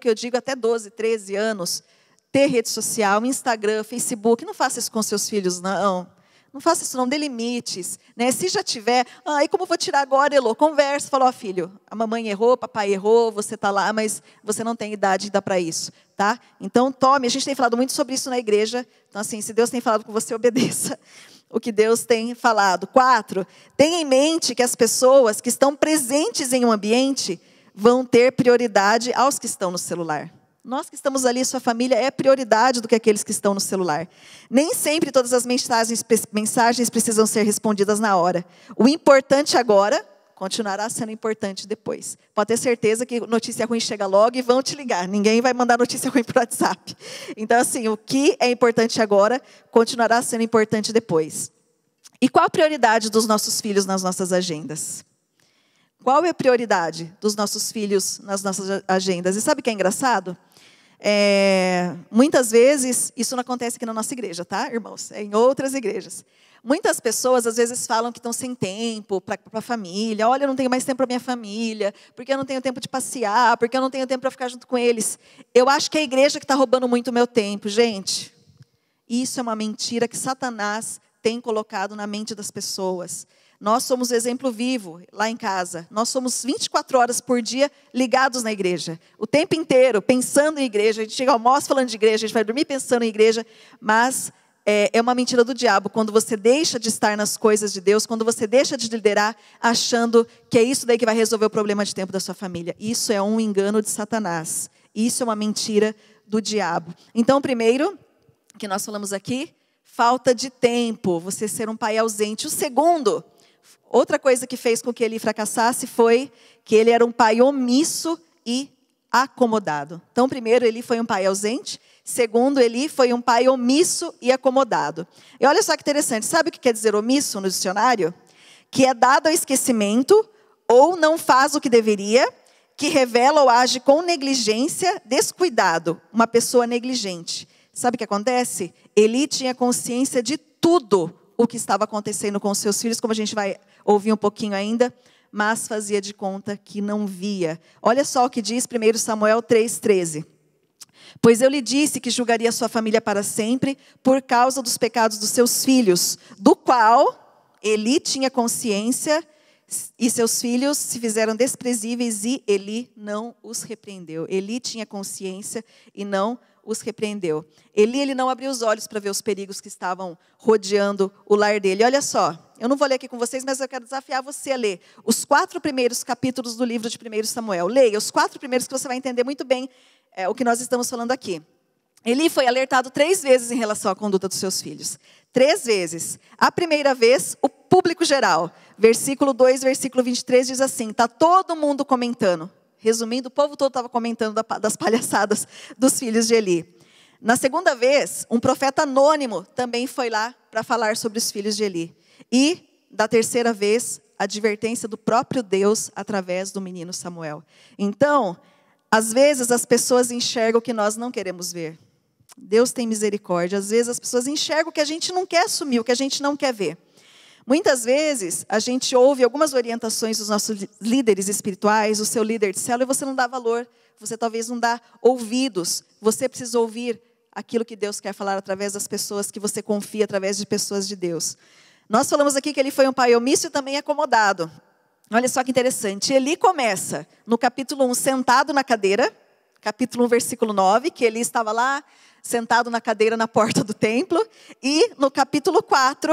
Speaker 5: que eu digo até 12, 13 anos, ter rede social, Instagram, Facebook, não faça isso com seus filhos, não. Não faça isso, não, dê limites. Né? Se já tiver, aí como eu vou tirar agora, Elô? Conversa, fala, filho, a mamãe errou, papai errou, você está lá, mas você não tem idade ainda para isso. Tá? Então, tome, a gente tem falado muito sobre isso na igreja, então assim, se Deus tem falado com você, obedeça o que Deus tem falado. 4, tenha em mente que as pessoas que estão presentes em um ambiente vão ter prioridade aos que estão no celular. Nós que estamos ali, sua família, é prioridade do que aqueles que estão no celular. Nem sempre todas as mensagens precisam ser respondidas na hora. O importante agora continuará sendo importante depois. Pode ter certeza que notícia ruim chega logo e vão te ligar. Ninguém vai mandar notícia ruim por WhatsApp. Então, assim, o que é importante agora continuará sendo importante depois. E qual a prioridade dos nossos filhos nas nossas agendas? Qual é a prioridade dos nossos filhos nas nossas agendas? E sabe o que é engraçado? Muitas vezes, isso não acontece aqui na nossa igreja, tá, irmãos? É em outras igrejas. Muitas pessoas, às vezes, falam que estão sem tempo para a família. Olha, eu não tenho mais tempo para minha família, porque eu não tenho tempo de passear, porque eu não tenho tempo para ficar junto com eles. Eu acho que é a igreja que está roubando muito o meu tempo. Gente, isso é uma mentira que Satanás tem colocado na mente das pessoas. Nós somos o exemplo vivo lá em casa. Nós somos 24 horas por dia ligados na igreja. O tempo inteiro, pensando em igreja. A gente chega ao almoço falando de igreja, a gente vai dormir pensando em igreja. Mas é uma mentira do diabo. Quando você deixa de estar nas coisas de Deus, quando você deixa de liderar, achando que é isso daí que vai resolver o problema de tempo da sua família. Isso é um engano de Satanás. Isso é uma mentira do diabo. Então, primeiro, que nós falamos aqui, falta de tempo. Você ser um pai ausente. O segundo... Outra coisa que fez com que ele fracassasse foi que ele era um pai omisso e acomodado. Então, primeiro, ele foi um pai ausente. Segundo, ele foi um pai omisso e acomodado. E olha só que interessante. Sabe o que quer dizer omisso no dicionário? Que é dado ao esquecimento ou não faz o que deveria, que revela ou age com negligência, descuidado. Uma pessoa negligente. Sabe o que acontece? Eli tinha consciência de tudo o que estava acontecendo com os seus filhos, como a gente vai ouvir um pouquinho ainda, mas fazia de conta que não via. Olha só o que diz 1 Samuel 3,13. Pois eu lhe disse que julgaria sua família para sempre por causa dos pecados dos seus filhos, do qual Eli tinha consciência E seus filhos se fizeram desprezíveis e Eli não os repreendeu. Eli tinha consciência e não os repreendeu. Ele não abriu os olhos para ver os perigos que estavam rodeando o lar dele. Olha só, eu não vou ler aqui com vocês, mas eu quero desafiar você a ler os 4 primeiros capítulos do livro de 1 Samuel. Leia os 4 primeiros que você vai entender muito bem o que nós estamos falando aqui. Eli foi alertado 3 vezes em relação à conduta dos seus filhos. 3 vezes. A primeira vez, o público geral. Versículo 2, versículo 23 diz assim, está todo mundo comentando. Resumindo, o povo todo estava comentando das palhaçadas dos filhos de Eli. Na segunda vez, um profeta anônimo também foi lá para falar sobre os filhos de Eli. E, da terceira vez, a advertência do próprio Deus através do menino Samuel. Então, às vezes as pessoas enxergam o que nós não queremos ver. Deus tem misericórdia. Às vezes as pessoas enxergam o que a gente não quer assumir, o que a gente não quer ver. Muitas vezes a gente ouve algumas orientações dos nossos líderes espirituais, o seu líder de célula, e você não dá valor, você talvez não dá ouvidos. Você precisa ouvir aquilo que Deus quer falar através das pessoas que você confia, através de pessoas de Deus. Nós falamos aqui que ele foi um pai omisso e também acomodado. Olha só que interessante. Eli começa no capítulo 1, sentado na cadeira, capítulo 1, versículo 9, que Eli estava lá, sentado na cadeira na porta do templo. E no capítulo 4,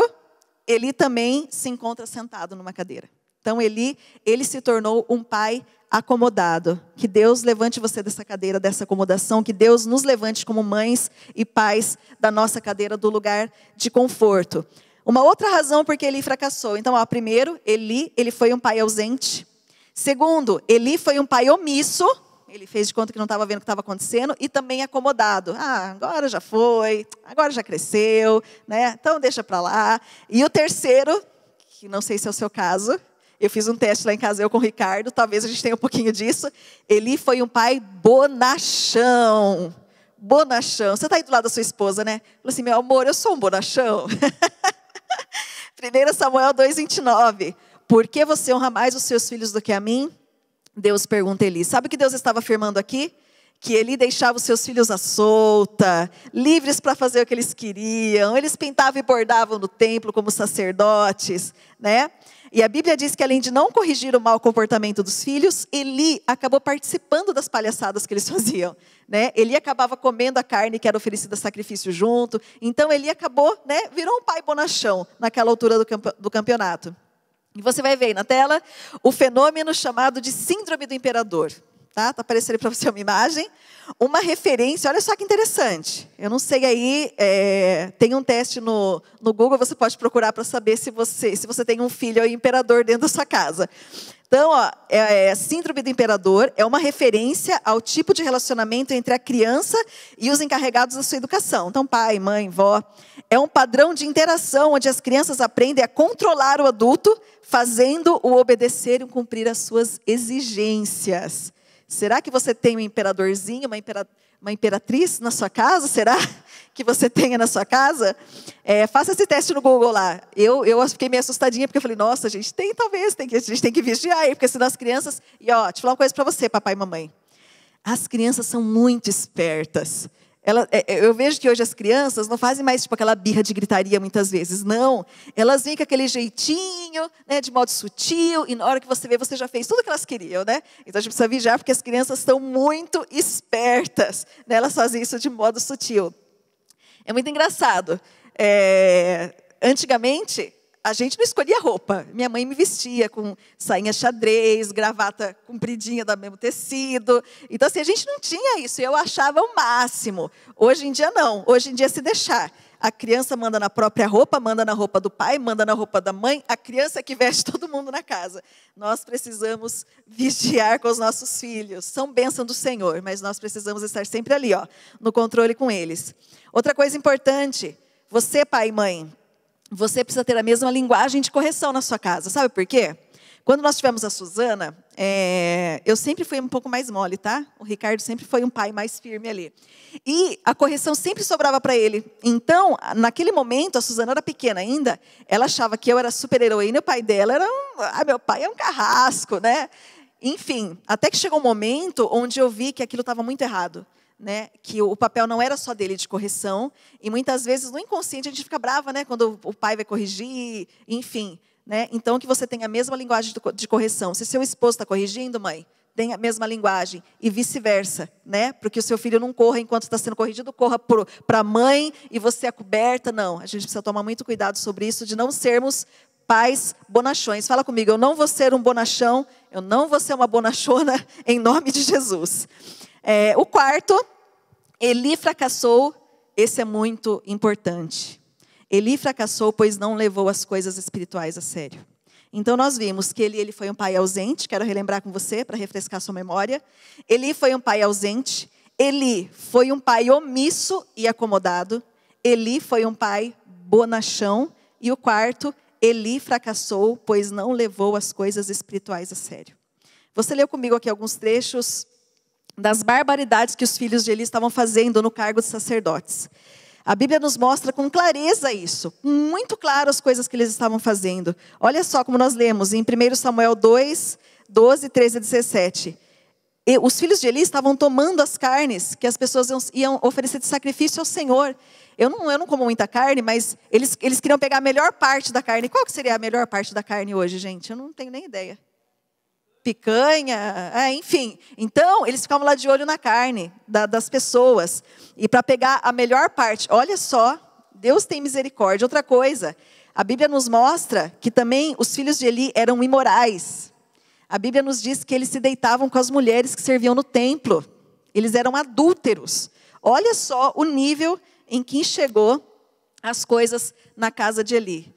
Speaker 5: Eli também se encontra sentado numa cadeira. Então ele se tornou um pai acomodado. Que Deus levante você dessa cadeira, dessa acomodação. Que Deus nos levante como mães e pais da nossa cadeira, do lugar de conforto. Uma outra razão porque Eli fracassou. Então, primeiro, ele foi um pai ausente. Segundo, Eli foi um pai omisso. Ele fez de conta que não estava vendo o que estava acontecendo. E também acomodado. Agora já foi, agora já cresceu, né? Então deixa para lá. E o terceiro, que não sei se é o seu caso, eu fiz um teste lá em casa, eu com o Ricardo, talvez a gente tenha um pouquinho disso. Eli foi um pai bonachão. Bonachão. Você está aí do lado da sua esposa, né? Falou assim, meu amor, eu sou um bonachão. 1 Samuel 2:29. Por que você honra mais os seus filhos do que a mim? Deus pergunta a Eli. Sabe o que Deus estava afirmando aqui? Que Eli deixava os seus filhos à solta, livres para fazer o que eles queriam. Eles pintavam e bordavam no templo como sacerdotes, né? E a Bíblia diz que além de não corrigir o mau comportamento dos filhos, Eli acabou participando das palhaçadas que eles faziam, né? Eli acabava comendo a carne que era oferecida a sacrifício junto. Então Eli acabou, né? Virou um pai bonachão naquela altura do campeonato. E você vai ver aí na tela o fenômeno chamado de síndrome do imperador. Tá aparecendo para você uma imagem. Uma referência, olha só que interessante. Eu não sei aí, tem um teste no Google, você pode procurar para saber se você tem um filho ou imperador dentro da sua casa. Então, síndrome do imperador é uma referência ao tipo de relacionamento entre a criança e os encarregados da sua educação. Então, pai, mãe, vó. É um padrão de interação onde as crianças aprendem a controlar o adulto, fazendo-o obedecer e cumprir as suas exigências. Será que você tem um imperadorzinho, uma imperatriz na sua casa? Será que você tenha na sua casa? Faça esse teste no Google lá. Eu fiquei meio assustadinha, porque eu falei, nossa, a gente tem que vigiar aí, porque senão as crianças... E deixa eu falar uma coisa para você, papai e mamãe. As crianças são muito espertas. Eu vejo que hoje as crianças não fazem mais tipo aquela birra de gritaria muitas vezes. Não, elas vêm com aquele jeitinho, né, de modo sutil, e na hora que você vê, você já fez tudo o que elas queriam, né? Então a gente precisa vigiar, porque as crianças estão muito espertas, né? Elas fazem isso de modo sutil. É muito engraçado. Antigamente, a gente não escolhia roupa. Minha mãe me vestia com sainha xadrez, gravata compridinha do mesmo tecido. Então, assim, a gente não tinha isso. E eu achava o máximo. Hoje em dia, não. Hoje em dia, se deixar. A criança manda na própria roupa, manda na roupa do pai, manda na roupa da mãe. A criança é que veste todo mundo na casa. Nós precisamos vigiar com os nossos filhos. São bênção do Senhor, mas nós precisamos estar sempre ali, no controle com eles. Outra coisa importante. Você, pai e mãe, você precisa ter a mesma linguagem de correção na sua casa. Sabe por quê? Quando nós tivemos a Suzana, eu sempre fui um pouco mais mole, tá? O Ricardo sempre foi um pai mais firme ali. E a correção sempre sobrava para ele. Então, naquele momento, a Suzana era pequena ainda, ela achava que eu era super-heroína e o pai dela era meu pai é um carrasco, né? Enfim, até que chegou um momento onde eu vi que aquilo estava muito errado. Né, que o papel não era só dele de correção, e muitas vezes no inconsciente a gente fica brava, né, quando o pai vai corrigir, enfim. né? Então, que você tenha a mesma linguagem de correção. Se seu esposo está corrigindo, mãe, tenha a mesma linguagem. E vice-versa, né? Porque o seu filho não corra enquanto está sendo corrigido, corra para a mãe e você é coberta. Não, a gente precisa tomar muito cuidado sobre isso, de não sermos pais bonachões. Fala comigo, eu não vou ser um bonachão, eu não vou ser uma bonachona, em nome de Jesus. O quarto, Eli fracassou. Esse é muito importante. Eli fracassou, pois não levou as coisas espirituais a sério. Então, nós vimos que Eli foi um pai ausente. Quero relembrar com você, para refrescar sua memória. Eli foi um pai ausente. Eli foi um pai omisso e acomodado. Eli foi um pai bonachão. E o quarto, Eli fracassou, pois não levou as coisas espirituais a sério. Você leu comigo aqui alguns trechos das barbaridades que os filhos de Eli estavam fazendo no cargo de sacerdotes. A Bíblia nos mostra com clareza isso, muito claro as coisas que eles estavam fazendo. Olha só como nós lemos em 1 Samuel 2, 12, 13 e 17. E os filhos de Eli estavam tomando as carnes que as pessoas iam oferecer de sacrifício ao Senhor. Eu não como muita carne, mas eles queriam pegar a melhor parte da carne. Qual que seria a melhor parte da carne hoje, gente? Eu não tenho nem ideia. Picanha, enfim. Então, eles ficavam lá de olho na carne das pessoas. E para pegar a melhor parte, olha só, Deus tem misericórdia. Outra coisa, a Bíblia nos mostra que também os filhos de Eli eram imorais. A Bíblia nos diz que eles se deitavam com as mulheres que serviam no templo. Eles eram adúlteros. Olha só o nível em que chegou as coisas na casa de Eli.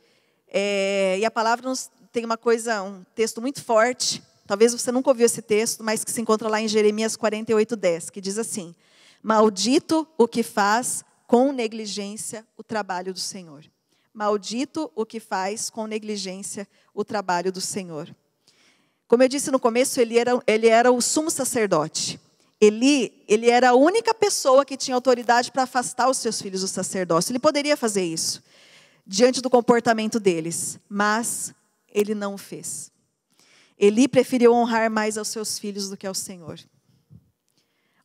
Speaker 5: E a palavra nos tem um texto muito forte. Talvez você nunca ouviu esse texto, mas que se encontra lá em Jeremias 48:10, que diz assim: maldito o que faz com negligência o trabalho do Senhor. Maldito o que faz com negligência o trabalho do Senhor. Como eu disse no começo, ele era o sumo sacerdote. Ele era a única pessoa que tinha autoridade para afastar os seus filhos do sacerdócio. Ele poderia fazer isso, diante do comportamento deles, mas ele não o fez. Eli preferiu honrar mais aos seus filhos do que ao Senhor.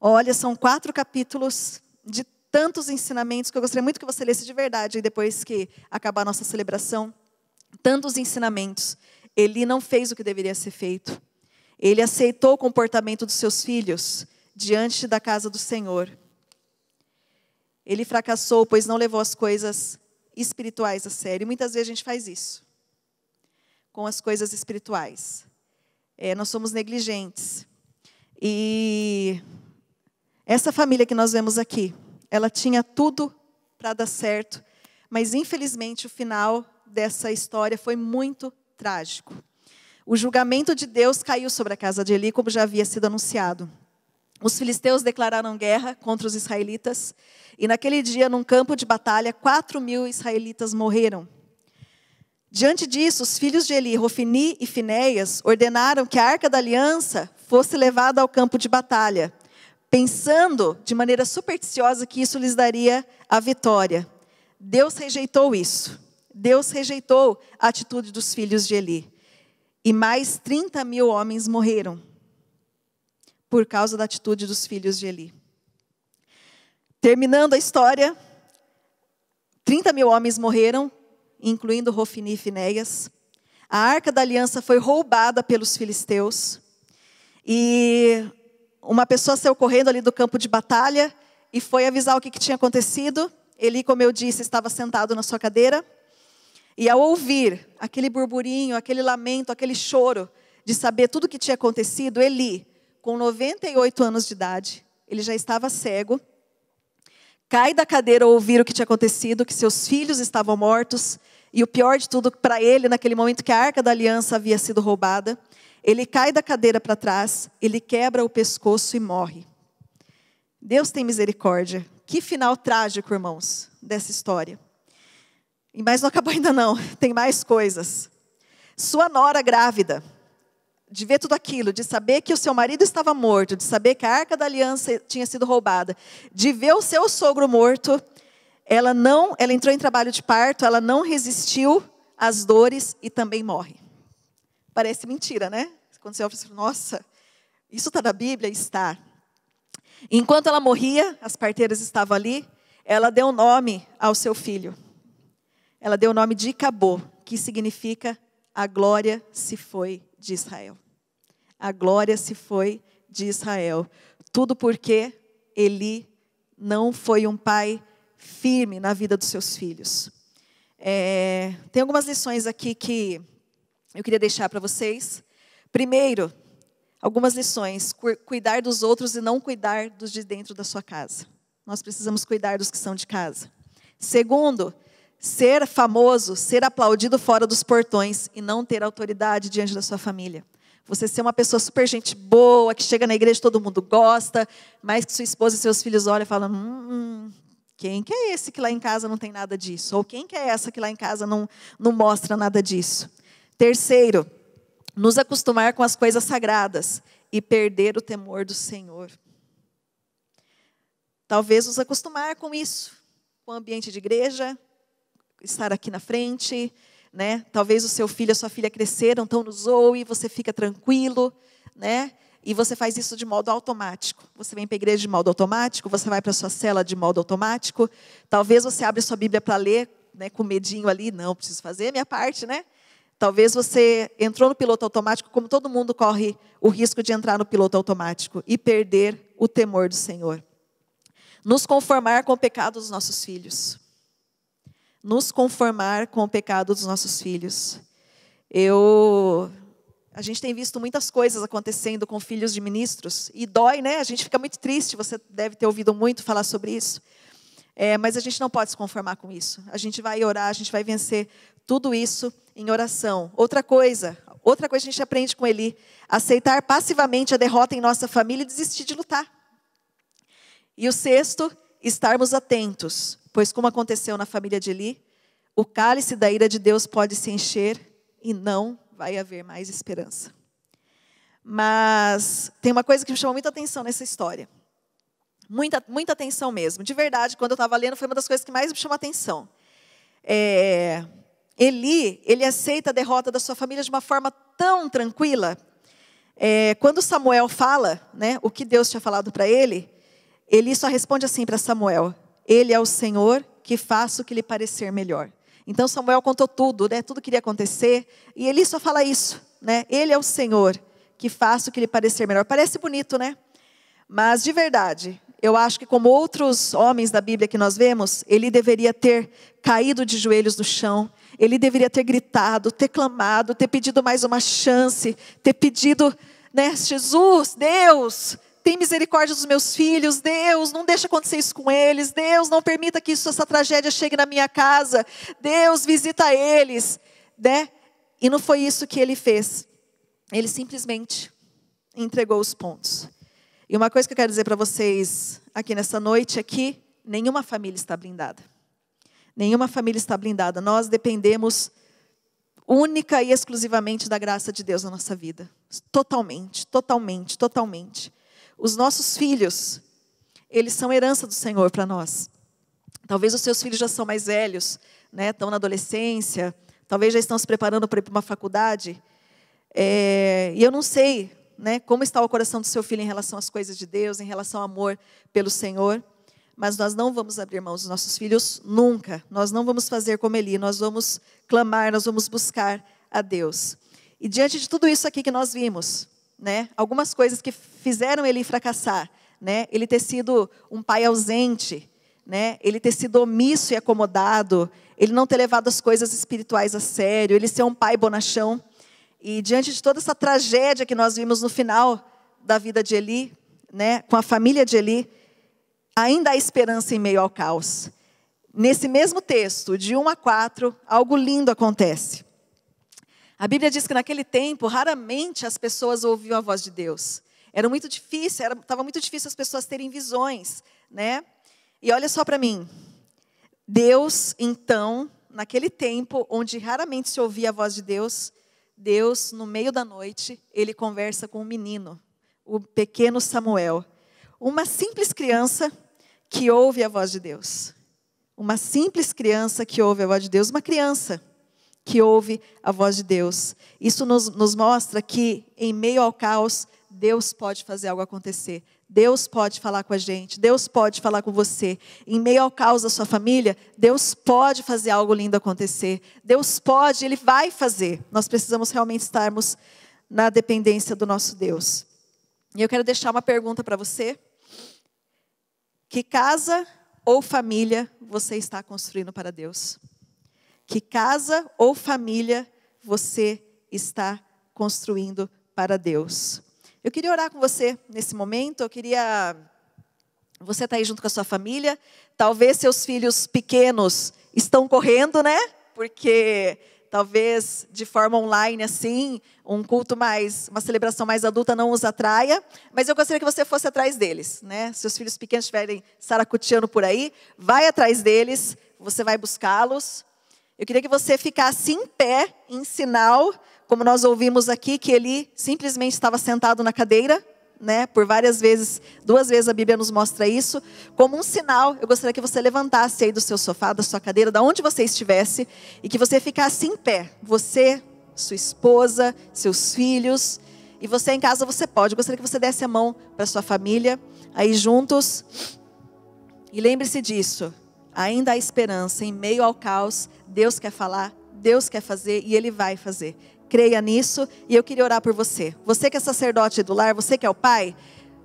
Speaker 5: Olha, são 4 capítulos de tantos ensinamentos que eu gostaria muito que você lesse de verdade, e depois que acabar a nossa celebração. Tantos ensinamentos. Eli não fez o que deveria ser feito. Ele aceitou o comportamento dos seus filhos diante da casa do Senhor. Ele fracassou, pois não levou as coisas espirituais a sério. E muitas vezes a gente faz isso com as coisas espirituais. Nós somos negligentes. E essa família que nós vemos aqui, ela tinha tudo para dar certo, mas infelizmente o final dessa história foi muito trágico. O julgamento de Deus caiu sobre a casa de Eli, como já havia sido anunciado. Os filisteus declararam guerra contra os israelitas, e naquele dia, num campo de batalha, 4.000 israelitas morreram. Diante disso, os filhos de Eli, Hofni e Finéias, ordenaram que a Arca da Aliança fosse levada ao campo de batalha, pensando de maneira supersticiosa que isso lhes daria a vitória. Deus rejeitou isso. Deus rejeitou a atitude dos filhos de Eli. E mais 30.000 homens morreram por causa da atitude dos filhos de Eli. Terminando a história, 30.000 homens morreram, incluindo Hofni e Finéias. A Arca da Aliança foi roubada pelos filisteus. E uma pessoa saiu correndo ali do campo de batalha e foi avisar o que tinha acontecido. Eli, como eu disse, estava sentado na sua cadeira. E ao ouvir aquele burburinho, aquele lamento, aquele choro, de saber tudo o que tinha acontecido, Eli, com 98 anos de idade, ele já estava cego, cai da cadeira ao ouvir o que tinha acontecido, que seus filhos estavam mortos, e o pior de tudo para ele, naquele momento que a Arca da Aliança havia sido roubada, ele cai da cadeira para trás, ele quebra o pescoço e morre. Deus tem misericórdia. Que final trágico, irmãos, dessa história. Mas não acabou ainda não, tem mais coisas. Sua nora grávida, de ver tudo aquilo, de saber que o seu marido estava morto, de saber que a Arca da Aliança tinha sido roubada, de ver o seu sogro morto, ela entrou em trabalho de parto, ela não resistiu às dores e também morre. Parece mentira, né? Quando você olha e fala, nossa, isso está na Bíblia? Está. Enquanto ela morria, as parteiras estavam ali, ela deu um nome ao seu filho. Ela deu o nome de Icabô, que significa a glória se foi de Israel. A glória se foi de Israel. Tudo porque Eli não foi um pai firme na vida dos seus filhos. Tem algumas lições aqui que eu queria deixar para vocês. Primeiro, algumas lições. Cuidar dos outros e não cuidar dos de dentro da sua casa. Nós precisamos cuidar dos que são de casa. Segundo, ser famoso, ser aplaudido fora dos portões e não ter autoridade diante da sua família. Você ser uma pessoa super gente boa, que chega na igreja e todo mundo gosta, mas que sua esposa e seus filhos olham e falam, quem que é esse que lá em casa não tem nada disso? Ou quem que é essa que lá em casa não mostra nada disso? Terceiro, nos acostumar com as coisas sagradas e perder o temor do Senhor. Talvez nos acostumar com isso, com o ambiente de igreja, estar aqui na frente, né? Talvez o seu filho, a sua filha cresceram, estão no Zoe, você fica tranquilo, né? E você faz isso de modo automático. Você vem para a igreja de modo automático, você vai para a sua cela de modo automático. Talvez você abra sua Bíblia para ler, né, com medinho ali, não, preciso fazer a minha parte, né? Talvez você entrou no piloto automático, como todo mundo corre o risco de entrar no piloto automático e perder o temor do Senhor. Nos conformar com o pecado dos nossos filhos. Nos conformar com o pecado dos nossos filhos. A gente tem visto muitas coisas acontecendo com filhos de ministros, e dói, né? A gente fica muito triste, você deve ter ouvido muito falar sobre isso. Mas a gente não pode se conformar com isso. A gente vai orar, a gente vai vencer tudo isso em oração. Outra coisa a gente aprende com Eli, aceitar passivamente a derrota em nossa família e desistir de lutar. E o sexto, estarmos atentos, pois como aconteceu na família de Eli, o cálice da ira de Deus pode se encher e não vai haver mais esperança. Mas tem uma coisa que me chamou muita atenção nessa história. Muita, muita atenção mesmo. De verdade, quando eu estava lendo, foi uma das coisas que mais me chamou a atenção. Eli, ele aceita a derrota da sua família de uma forma tão tranquila. Quando Samuel fala, né, o que Deus tinha falado para ele, Eli só responde assim para Samuel: Ele é o Senhor que faça o que lhe parecer melhor. Então Samuel contou tudo, né, tudo que iria acontecer, e Eli só fala isso, né? Ele é o Senhor que faça o que lhe parecer melhor. Parece bonito, né? Mas de verdade, eu acho que como outros homens da Bíblia que nós vemos, Eli deveria ter caído de joelhos no chão, ele deveria ter gritado, ter clamado, ter pedido mais uma chance, ter pedido, né, Jesus, Deus, tem misericórdia dos meus filhos, Deus, não deixa acontecer isso com eles, Deus, não permita que essa tragédia chegue na minha casa, Deus, visita eles, né? E não foi isso que ele fez, ele simplesmente entregou os pontos. E uma coisa que eu quero dizer para vocês aqui nessa noite é que nenhuma família está blindada. Nenhuma família está blindada, nós dependemos única e exclusivamente da graça de Deus na nossa vida, totalmente, totalmente, totalmente. Os nossos filhos, eles são herança do Senhor para nós. Talvez os seus filhos já são mais velhos, né? Estão na adolescência, talvez já estão se preparando para ir para uma faculdade. E eu não sei, né, como está o coração do seu filho em relação às coisas de Deus, em relação ao amor pelo Senhor. Mas nós não vamos abrir mão dos nossos filhos nunca. Nós não vamos fazer como Eli, nós vamos clamar, nós vamos buscar a Deus. E diante de tudo isso aqui que nós vimos, né, algumas coisas que fizeram ele fracassar, né, ele ter sido um pai ausente, né, ele ter sido omisso e acomodado, ele não ter levado as coisas espirituais a sério, ele ser um pai bonachão. E diante de toda essa tragédia que nós vimos no final da vida de Eli, né, com a família de Eli, ainda há esperança em meio ao caos. Nesse mesmo texto, de 1 a 4, algo lindo acontece. A Bíblia diz que naquele tempo, raramente as pessoas ouviam a voz de Deus. Era muito difícil, estava muito difícil as pessoas terem visões, né? E olha só para mim. Deus, então, naquele tempo, onde raramente se ouvia a voz de Deus, Deus, no meio da noite, ele conversa com um menino, o pequeno Samuel. Uma simples criança que ouve a voz de Deus. Uma simples criança que ouve a voz de Deus, uma criança que ouve a voz de Deus. Isso nos mostra que em meio ao caos, Deus pode fazer algo acontecer. Deus pode falar com a gente. Deus pode falar com você. Em meio ao caos da sua família, Deus pode fazer algo lindo acontecer. Deus pode, Ele vai fazer. Nós precisamos realmente estarmos na dependência do nosso Deus. E eu quero deixar uma pergunta para você. Que casa ou família você está construindo para Deus? Que casa ou família você está construindo para Deus? Eu queria orar com você nesse momento. Você está aí junto com a sua família. Talvez seus filhos pequenos estão correndo, né? Porque talvez de forma online assim, um culto uma celebração mais adulta não os atraia. Mas eu gostaria que você fosse atrás deles, né? Se seus filhos pequenos estiverem saracoteando por aí, vai atrás deles, você vai buscá-los. Eu queria que você ficasse em pé, em sinal, como nós ouvimos aqui, que ele simplesmente estava sentado na cadeira, né? Por várias vezes, 2 vezes a Bíblia nos mostra isso. Como um sinal, eu gostaria que você levantasse aí do seu sofá, da sua cadeira, da onde você estivesse, e que você ficasse em pé. Você, sua esposa, seus filhos, e você em casa você pode. Eu gostaria que você desse a mão para sua família, aí juntos. E lembre-se disso. Ainda há esperança, em meio ao caos, Deus quer falar, Deus quer fazer e Ele vai fazer. Creia nisso e eu queria orar por você. Você que é sacerdote do lar, você que é o pai,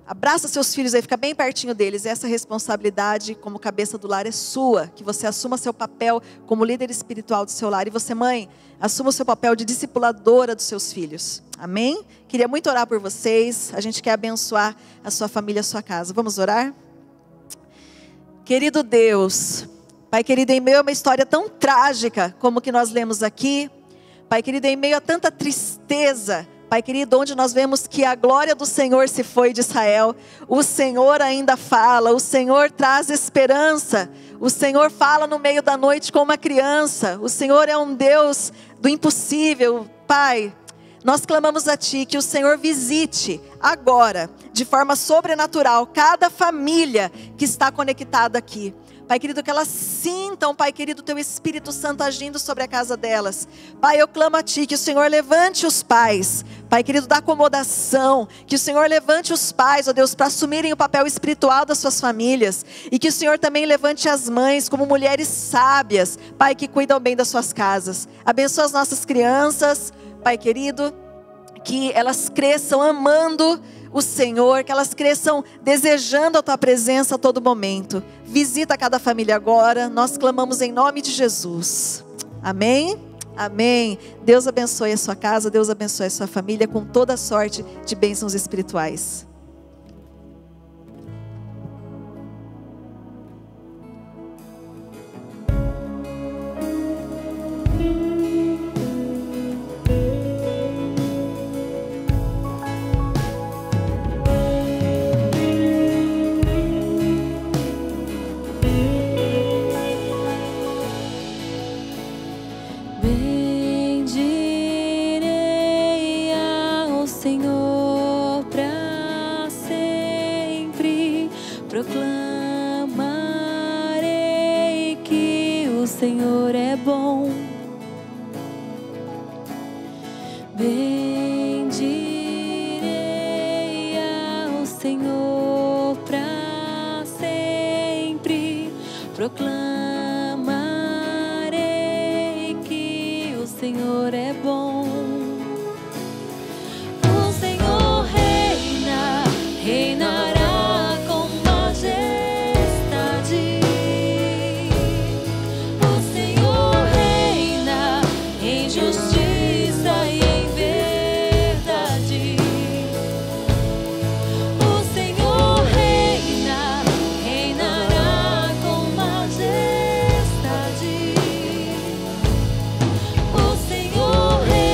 Speaker 5: abraça seus filhos aí, fica bem pertinho deles. Essa responsabilidade como cabeça do lar é sua, que você assuma seu papel como líder espiritual do seu lar. E você, mãe, assuma o seu papel de discipuladora dos seus filhos. Amém? Queria muito orar por vocês, a gente quer abençoar a sua família, a sua casa. Vamos orar? Querido Deus, Pai querido, em meio a uma história tão trágica como que nós lemos aqui, Pai querido, em meio a tanta tristeza, Pai querido, onde nós vemos que a glória do Senhor se foi de Israel, o Senhor ainda fala, o Senhor traz esperança, o Senhor fala no meio da noite com uma criança, o Senhor é um Deus do impossível. Pai, nós clamamos a Ti que o Senhor visite agora, de forma sobrenatural, cada família que está conectada aqui. Pai querido, que elas sintam, Pai querido, Teu Espírito Santo agindo sobre a casa delas. Pai, eu clamo a Ti que o Senhor levante os pais, Pai querido, da acomodação, que o Senhor levante os pais, ó Deus, para assumirem o papel espiritual das suas famílias, e que o Senhor também levante as mães como mulheres sábias, Pai, que cuidam bem das suas casas. Abençoa as nossas crianças, Pai querido, que elas cresçam amando o Senhor, que elas cresçam desejando a Tua presença a todo momento. Visita cada família agora, nós clamamos em nome de Jesus. Amém? Amém. Deus abençoe a sua casa, Deus abençoe a sua família com toda a sorte de bênçãos espirituais.
Speaker 3: Bendirei ao Senhor para sempre, proclamarei que o Senhor é bom. Bendirei ao Senhor para sempre, proclamarei que o Senhor é bom. O Senhor reina, reinará com majestade. O Senhor reina em justiça e em verdade. O Senhor reina, reinará com majestade. O Senhor reina.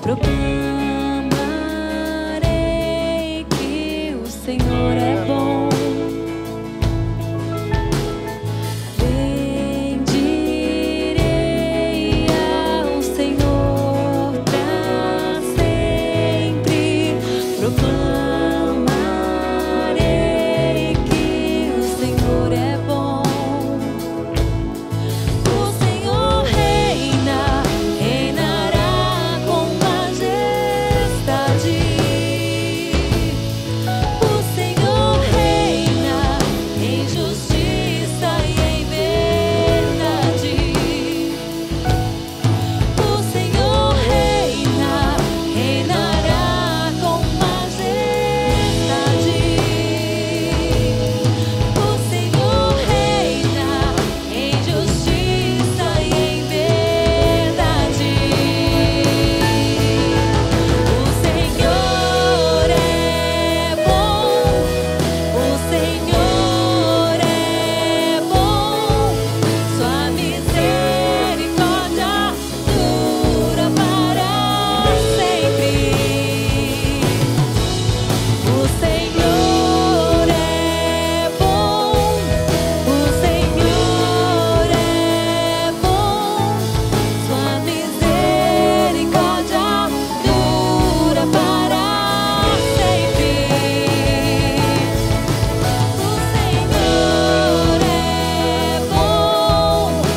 Speaker 3: proclamarei que o Senhor é bom. Bendirei ao Senhor pra sempre. Proclamarei que o Senhor é bom. O Senhor reina, reinará com majestade. O Senhor reina em justiça e em verdade. O Senhor reina, reinará com majestade. O Senhor reina em justiça e em verdade. O Senhor é bom, o Senhor é bom, sua misericórdia dura para sempre. O Senhor é bom, o Senhor é bom, sua misericórdia dura para sempre. O Senhor é bom, o Senhor é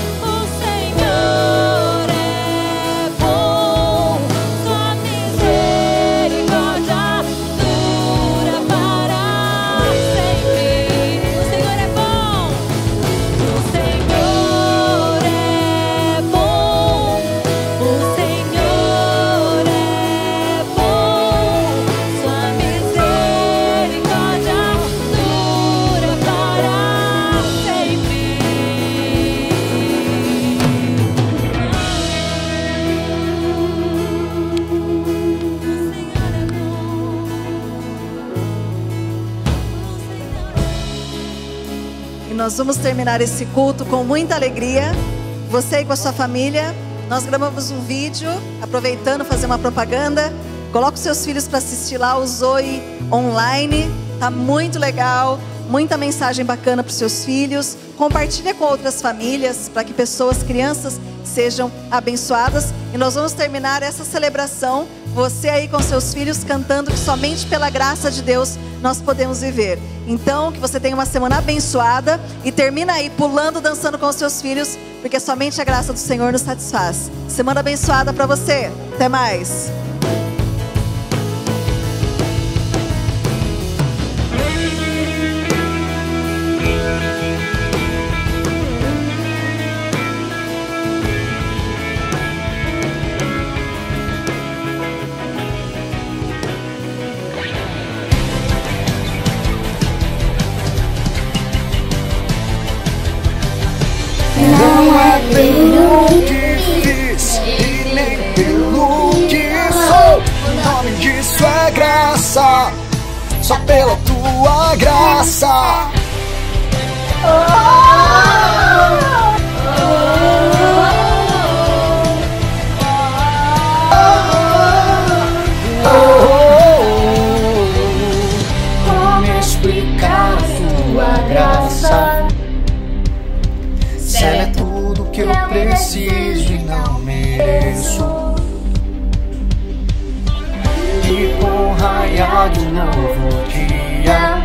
Speaker 3: bom, sua misericórdia dura para sempre. O Senhor é bom, o Senhor é bom, o Senhor é bom, sua misericórdia dura para sempre.
Speaker 5: E nós vamos terminar esse culto com muita alegria. Você aí com a sua família. Nós gravamos um vídeo, aproveitando fazer uma propaganda. Coloque os seus filhos para assistir lá o Zoe online. Tá muito legal, muita mensagem bacana para os seus filhos. Compartilha com outras famílias para que pessoas, crianças, sejam abençoadas. E nós vamos terminar essa celebração, você aí com seus filhos cantando que somente pela graça de Deus nós podemos viver. Então, que você tenha uma semana abençoada e termina aí pulando, dançando com os seus filhos, porque somente a graça do Senhor nos satisfaz. Semana abençoada para você. Até mais.
Speaker 7: Não é pelo que fiz e nem pelo que sou. O nome disso é graça, só pela tua graça. Como explicar a tua graça? Se ela é tudo que eu preciso e não mereço. E com o raiar de um novo dia,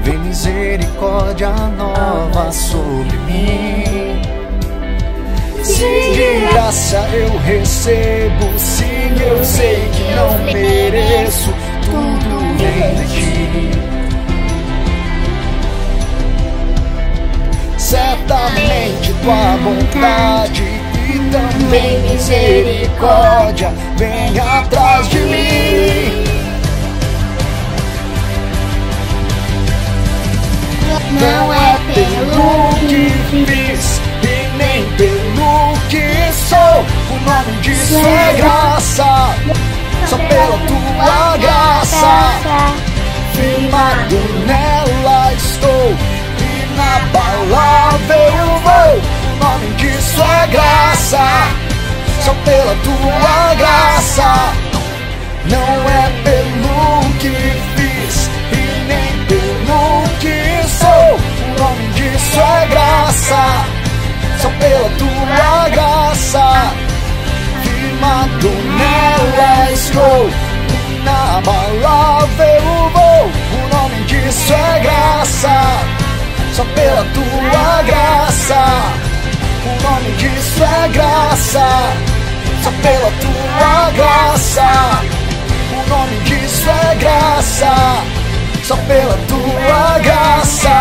Speaker 7: vem misericórdia nova sobre mim. Se de graça eu recebo, sim, eu sei que não mereço, tudo vem de ti. Certamente tua bondade e também misericórdia vem atrás de mim. Não é pelo que fiz e nem pelo que sou. O nome disso é graça, só pela tua graça. Firmado nela estou, inabalável eu vou. O nome disso é graça, só pela tua graça. Não é pelo que fiz e nem pelo que sou. O nome disso é graça, só pela tua graça. Firmado nela estou, inabalável vou. O nome disso é graça, só pela tua graça. O nome disso é graça, só pela tua graça. O nome disso é graça, só pela tua graça.